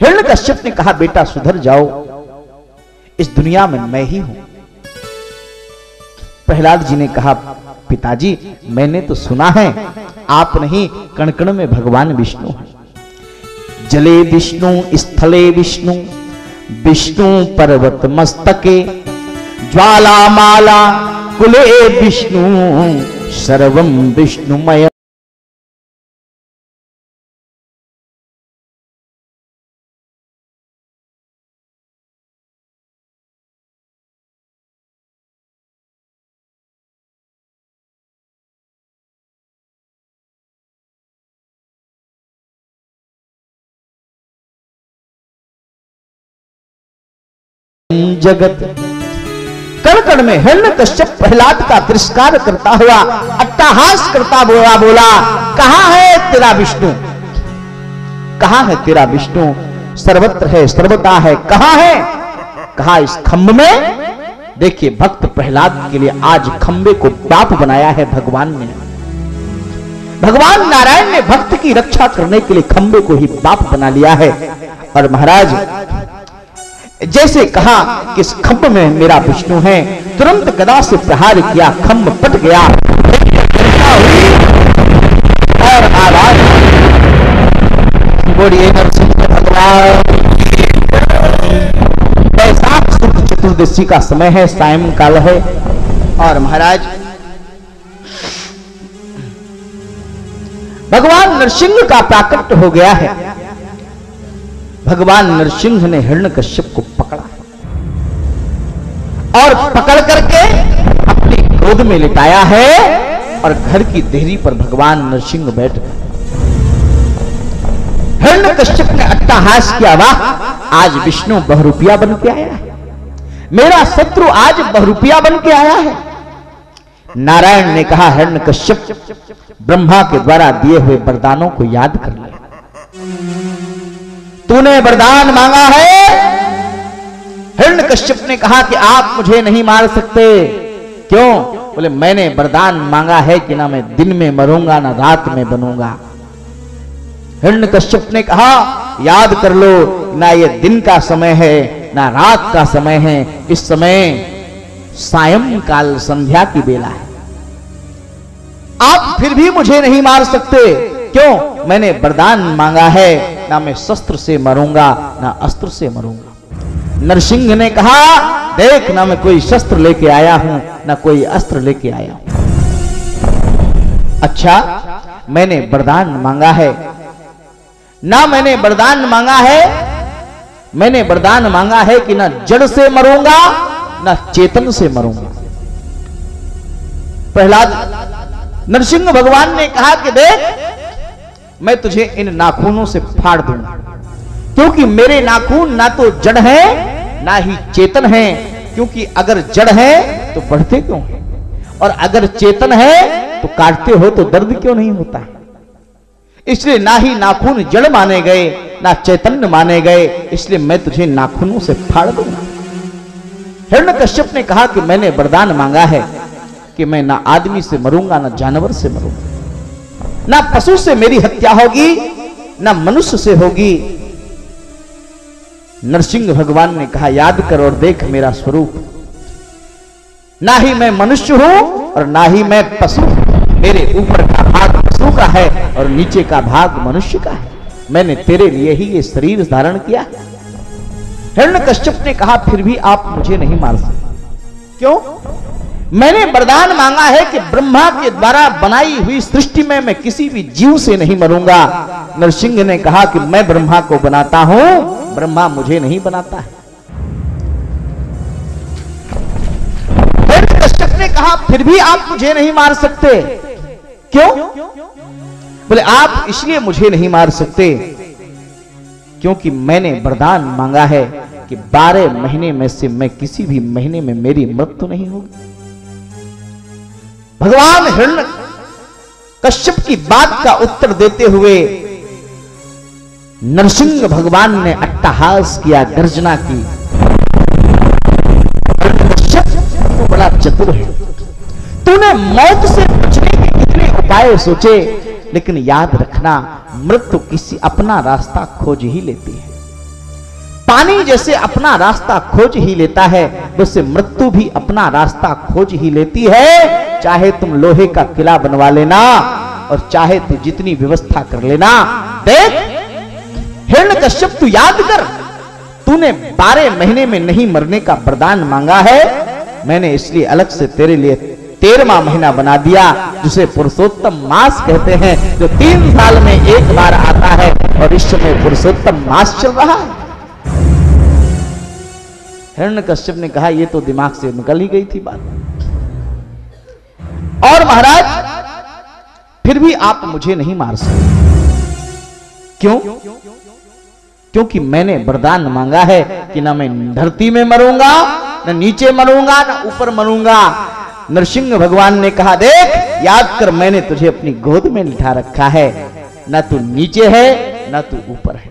हिरण्यकश्यप ने कहा, बेटा सुधर जाओ, इस दुनिया में मैं ही हूं। प्रहलाद जी ने कहा, पिताजी मैंने तो सुना है आप नहीं, कण कण में भगवान विष्णु है। जले विष्णु, स्थले विष्णु, विष्णु पर्वत मस्तके, ज्वाला माला कुले विष्णु, सर्वम विष्णुमय। जगत कण कण में हिरण्यकश्यप प्रहलाद का तिरस्कार करता हुआ, अट्टहास करता बोला, कहां है तेरा विष्णु, कहां है तेरा विष्णु, सर्वत्र है सर्वदा है, कहां है? कहा इस खंभ में। देखिए भक्त प्रहलाद के लिए आज खंबे को बाप बनाया है भगवान ने। भगवान नारायण ने भक्त की रक्षा करने के लिए खंबे को ही बाप बना लिया है। और महाराज जैसे कहा कि इस खंभ में मेरा विष्णु है, तुरंत गदा से प्रहार किया, खंभ पट गया और आवाज बोलिए नरसिंह भगवान। बैसाख शुक्ल चतुर्दशी का समय है, सायंकाल है। और महाराज भगवान नरसिंह का प्राकट्य हो गया है। भगवान नरसिंह ने हिरण्यकश्यप को पकड़ा और पकड़ करके अपनी गोद में लिटाया है और घर की देहरी पर भगवान नरसिंह बैठ गए। हिरण्यकश्यप ने अट्टहास किया, वाह आज विष्णु बहुरूपिया बन के आया है, मेरा शत्रु आज बहुरूपिया बन के आया है। नारायण ने कहा, हिरण्यकश्यप ब्रह्मा के द्वारा दिए हुए वरदानों को याद कर ले, तूने वरदान मांगा है। हिरण्यकश्यप ने कहा कि आप मुझे नहीं मार सकते। क्यों? बोले मैंने वरदान मांगा है कि ना मैं दिन में मरूंगा ना रात में बनूंगा। हिरण्यकश्यप ने कहा, याद कर लो, ना ये दिन का समय है ना रात का समय है, इस समय सायंकाल संध्या की बेला है, आप फिर भी मुझे नहीं मार सकते। क्यों? मैंने वरदान मांगा है, ना मैं शस्त्र से मरूंगा ना अस्त्र से मरूंगा। नरसिंह ने कहा, देख, ना मैं कोई शस्त्र लेके आया हूं ना कोई अस्त्र लेके आया हूं। अच्छा, मैंने वरदान मांगा है, ना मैंने वरदान मांगा है, मैंने वरदान मांगा है कि ना जड़ से मरूंगा ना चेतन से मरूंगा। प्रहलाद, नरसिंह भगवान ने कहा कि देख, मैं तुझे इन नाखूनों से फाड़ दूंगा, क्योंकि मेरे नाखून ना तो जड़ है ना ही चेतन है। क्योंकि अगर जड़ है तो बढ़ते क्यों, और अगर चेतन है तो काटते हो तो दर्द क्यों नहीं होता। इसलिए ना ही नाखून जड़ माने गए ना चैतन्य माने गए, इसलिए मैं तुझे नाखूनों से फाड़ दूंगा। हिरण्यकश्यप ने कहा कि मैंने वरदान मांगा है कि मैं ना आदमी से मरूंगा ना जानवर से मरूंगा, ना पशु से मेरी हत्या होगी ना मनुष्य से होगी। नरसिंह भगवान ने कहा, याद कर और देख मेरा स्वरूप, ना ही मैं मनुष्य हूं और ना ही मैं पशु। मेरे ऊपर का भाग पशु का है और नीचे का भाग मनुष्य का है। मैंने तेरे लिए ही ये शरीर धारण किया। हिरण्यकश्यप ने कहा, फिर भी आप मुझे नहीं मार सकते। क्यों? मैंने वरदान मांगा है कि ब्रह्मा के द्वारा बनाई हुई सृष्टि में मैं किसी भी जीव से नहीं मरूंगा। नरसिंह ने कहा कि मैं ब्रह्मा को बनाता हूं, ब्रह्मा मुझे नहीं बनाता है। हिरण्यकश्यप ने कहा, फिर भी आप मुझे नहीं मार सकते। क्यों? बोले, आप इसलिए मुझे नहीं मार सकते क्योंकि मैंने वरदान मांगा है कि 12 महीने में से मैं किसी भी महीने में मेरी मृत्यु नहीं होगी। भगवान हिरण्यकश्यप की बात का उत्तर देते हुए नरसिंह भगवान ने अट्टहास किया, गर्जना की। तू बड़ा चतुर है, तूने मौत से बचने के कितने उपाय सोचे, लेकिन याद रखना, मृत्यु किसी अपना रास्ता खोज ही लेती है। पानी जैसे अपना रास्ता खोज ही लेता है, वैसे मृत्यु भी अपना रास्ता खोज ही लेती है। चाहे तुम लोहे का किला बनवा लेना और चाहे तू जितनी व्यवस्था कर लेना। देख हिरण्यकश्यप, तू याद कर, तूने 12 महीने में नहीं मरने का वरदान मांगा है। मैंने इसलिए अलग से तेरे लिए 13वां महीना बना दिया, जिसे पुरुषोत्तम मास कहते हैं, जो 3 साल में एक बार आता है, और इस समय पुरुषोत्तम मास चल रहा है। हिरण्यकश्यप ने कहा, यह तो दिमाग से निकल ही गई थी बात। और महाराज, फिर भी आप मुझे नहीं मार सकते। क्यों? क्योंकि मैंने वरदान मांगा है कि ना मैं धरती में मरूंगा ना नीचे मरूंगा ना ऊपर मरूंगा। नरसिंह भगवान ने कहा, देख, याद कर, मैंने तुझे अपनी गोद में लिठा रखा है, ना तू नीचे है ना तू ऊपर है।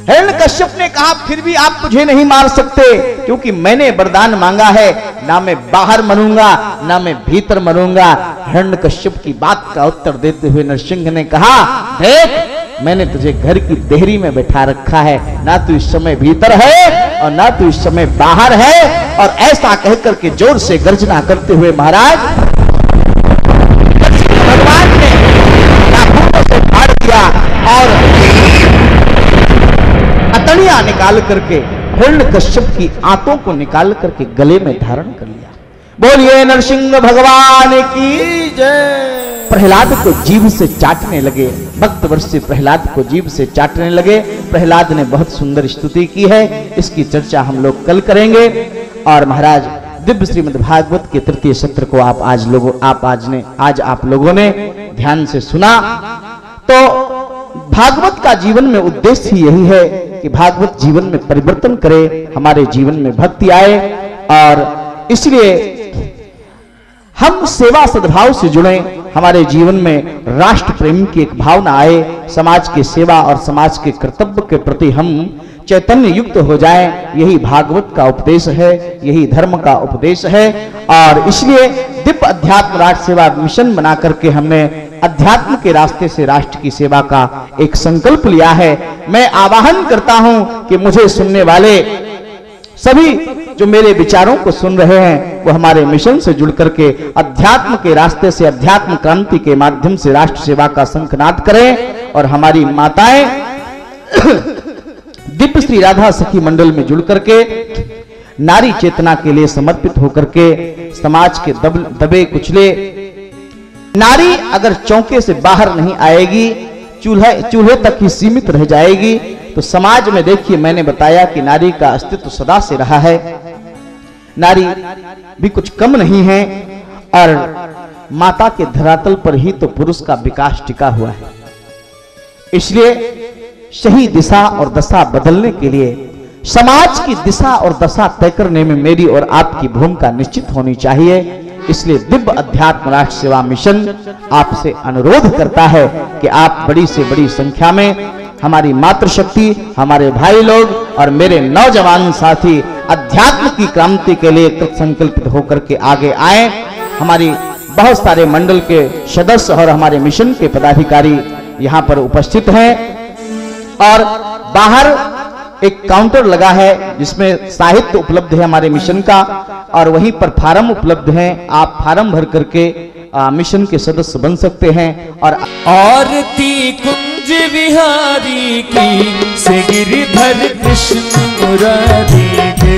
हिरण्यकश्यप ने कहा, फिर भी आप मुझे नहीं मार सकते क्योंकि मैंने वरदान मांगा है, ना मैं बाहर मरूंगा ना मैं भीतर मरूंगा। हिरण्यकश्यप की बात का उत्तर देते हुए नरसिंह ने कहा, देख, मैंने तुझे घर की देहरी में बैठा रखा है, ना तू इस समय भीतर है और ना तू इस समय बाहर है। और ऐसा कहकर के जोर से गर्जना करते हुए महाराज भगवान ने नाखूनों से फाड़ दिया और अतड़ियां निकाल करके हिरण्यकश्यप की आंतों को निकाल करके गले में धारण कर लिया। बोलिए नरसिंह भगवान की जय। प्रहलाद को जीभ से चाटने लगे, भक्त वर्षी प्रहलाद को जीभ से चाटने लगे। प्रहलाद ने बहुत सुंदर स्तुति की है, इसकी चर्चा हम लोग कल करेंगे। और महाराज, दिव्य श्रीमद् भागवत के 3य सत्र को आज आप लोगों ने ध्यान से सुना। तो भागवत का जीवन में उद्देश्य ही यही है कि भागवत जीवन में परिवर्तन करे, हमारे जीवन में भक्ति आए, और इसलिए हम सेवा सद्भाव से जुड़े, हमारे जीवन में राष्ट्र प्रेम की एक भावना आए, समाज की सेवा और समाज के कर्तव्य के प्रति हम चैतन्य युक्त हो जाएं। यही भागवत का उपदेश है, यही धर्म का उपदेश है। और इसलिए दिव्य अध्यात्म राष्ट्र सेवा मिशन बना करके हमने अध्यात्म के रास्ते से राष्ट्र की सेवा का एक संकल्प लिया है। मैं आवाहन करता हूं कि मुझे सुनने वाले सभी जो मेरे विचारों को सुन रहे हैं वो हमारे मिशन से जुड़ करके अध्यात्म के रास्ते से, अध्यात्म क्रांति के माध्यम से राष्ट्र सेवा का शंखनाद करें और हमारी माताएं दिव्य श्री राधा सखी मंडल में जुड़ करके नारी चेतना के लिए समर्पित होकर के समाज के दबे कुचले, नारी अगर चौके से बाहर नहीं आएगी, चूल्हे तक ही सीमित रह जाएगी, तो समाज में देखिए, मैंने बताया कि नारी का अस्तित्व सदा से रहा है, नारी भी कुछ कम नहीं है और माता के धरातल पर ही तो पुरुष का विकास टिका हुआ है। इसलिए सही दिशा और दशा बदलने के लिए समाज की दिशा और दशा तय करने में मेरी और आपकी भूमिका निश्चित होनी चाहिए। इसलिए दिव्य अध्यात्म राष्ट्र सेवा मिशन आपसे अनुरोध करता है कि आप बड़ी से बड़ी संख्या में, हमारी मातृशक्ति, हमारे भाई लोग और मेरे नौजवान साथी अध्यात्म की क्रांति के लिए कृत संकल्पित होकर के आगे आए। हमारी बहुत सारे मंडल के सदस्य और हमारे मिशन के पदाधिकारी यहाँ पर उपस्थित हैं और बाहर एक काउंटर लगा है जिसमें साहित्य उपलब्ध है हमारे मिशन का, और वहीं पर फार्म उपलब्ध हैं। आप फार्म भर करके मिशन के सदस्य बन सकते हैं। और आरती कुंज विहारी की से गिरधर कृष्ण मुरारी के,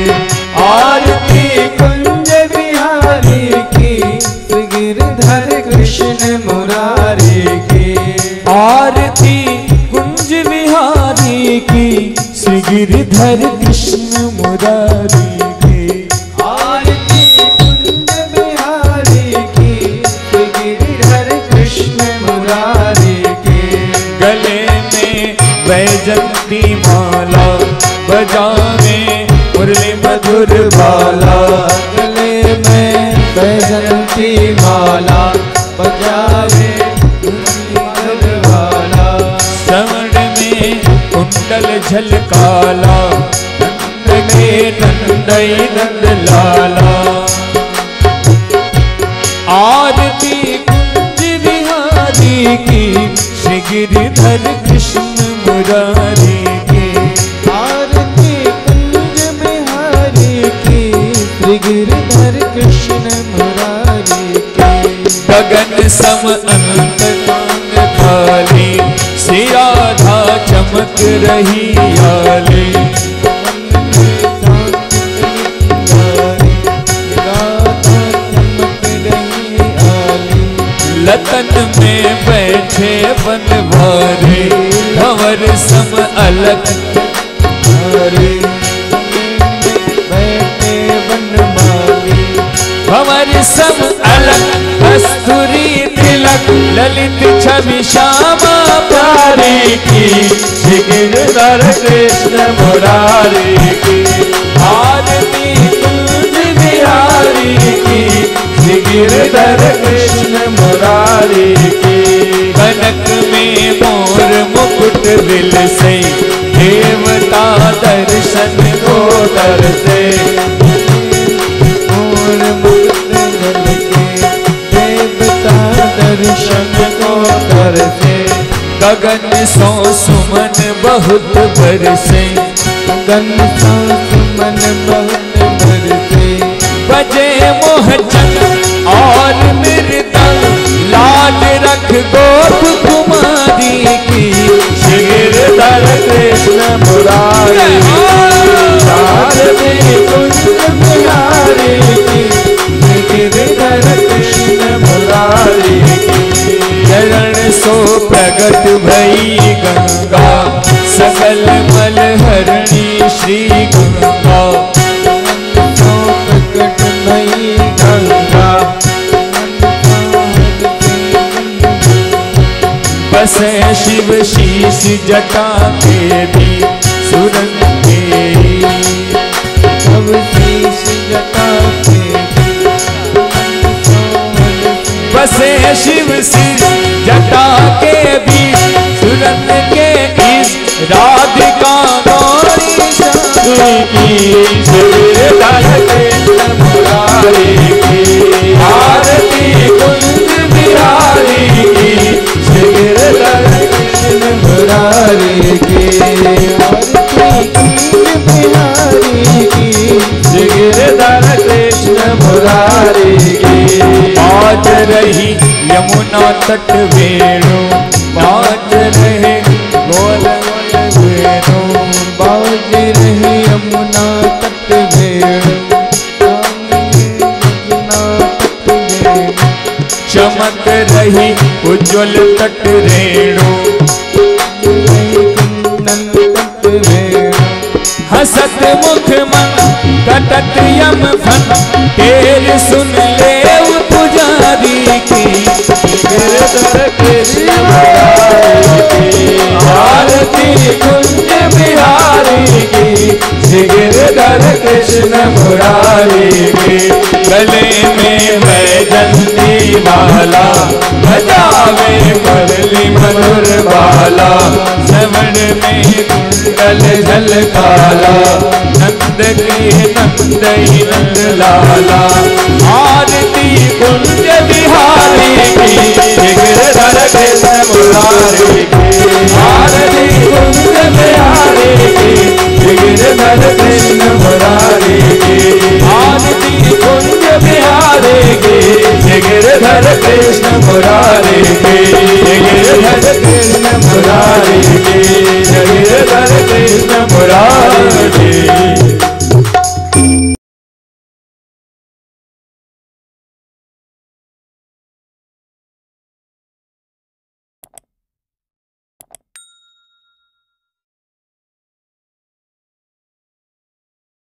आरती कुंज विहारी की से गिरधर कृष्ण मुरारी के, आरती कुंज विहारी की श्री गिरधर कृष्ण मुरारी के, आरती कुंज बिहारी की श्री गिरधर कृष्ण मुरारी के, गले में वैजंती माला बजावे मुरली मधुर बाला, गले में वैजंती माला बजावे मुरली मधुर बाला, श्रवण में कुंडल झलकाला, नंद के नंदई नंद लाला, आरती कुंज विहारी की श्री गिरधर कृष्ण मुरारी के, आरती कुंज विहारी की श्री गिरधर कृष्ण मुरारी के, गगन सम अनंत कांग खाली, श्री राधा चमक रही आली, लतन में बैठे बनवारे, भंवर सम अलग धारे, बैठे बनवारे, भंवर सम अलग कस्तूरी तिलक, ललित छवि श्यामा प्यारी की, श्री गिरधर कृष्ण मुरारी की, आरती कुंज बिहारी की श्री गिरधर कृष्ण मुरारी की, कनक में मोर मुकुट विल से, देवता दर्शन को तरसे, मोर मुकुट विल के देवता दर्शन को तरसे, गगन सो सुमन बहुत बरसे, गगन सो सुमन बहुत बरसे, बजे मोहचंद और मृदंग, लाल रख गोप कुमारी की, श्री गिरधर कृष्ण मुरारी की, आरती कुंज बिहारी की श्री गिरधर कृष्ण मुरारी की, चरण सो प्रगट भई गंगा, सकल मल हरणी श्री गंगा, सो प्रगट भई गंगा, बसे शिव शीश जटा के भी सुरंग के, सब शीश जटा के बसे शिव शीश जटा के भी सुरंग के इस राधिका गौरी की, गिरधर कृष्ण मुरारी की, आरती कुंज बिहारी की श्री गिरधर कृष्ण मुरारी की, आरती कुंज बिहारी की गिरधर कृष्ण मुरारी की। बाज रही यमुना तट वेणु, बाज रहे गोल गोल वेणु, बाज रही यमुना तट वेणु, चमक रही उज्ज्वल तट रेणु, हसत मुख मन कटत यम फन, तेर सुन ले पुजारी की। गिरधर कृष्ण मुरारी की, आरती कुंज बिहारी की। गिरधर कृष्ण मुरारी की। गले में बैजंती वाला, बजावे मुरली मधुर बाला, श्रवण में कुंडल झलकाला, नंद के नंद ही नंद लाला, आरती कुंज बिहारी की। गिरधर कृष्ण मुरारी की, आरती कुंज बिहारी की। गिरधर कृष्ण मुरारी की, आरती कुंज बिहारी की। गिरधर कृष्ण मुरारी की। गिरधर कृष्ण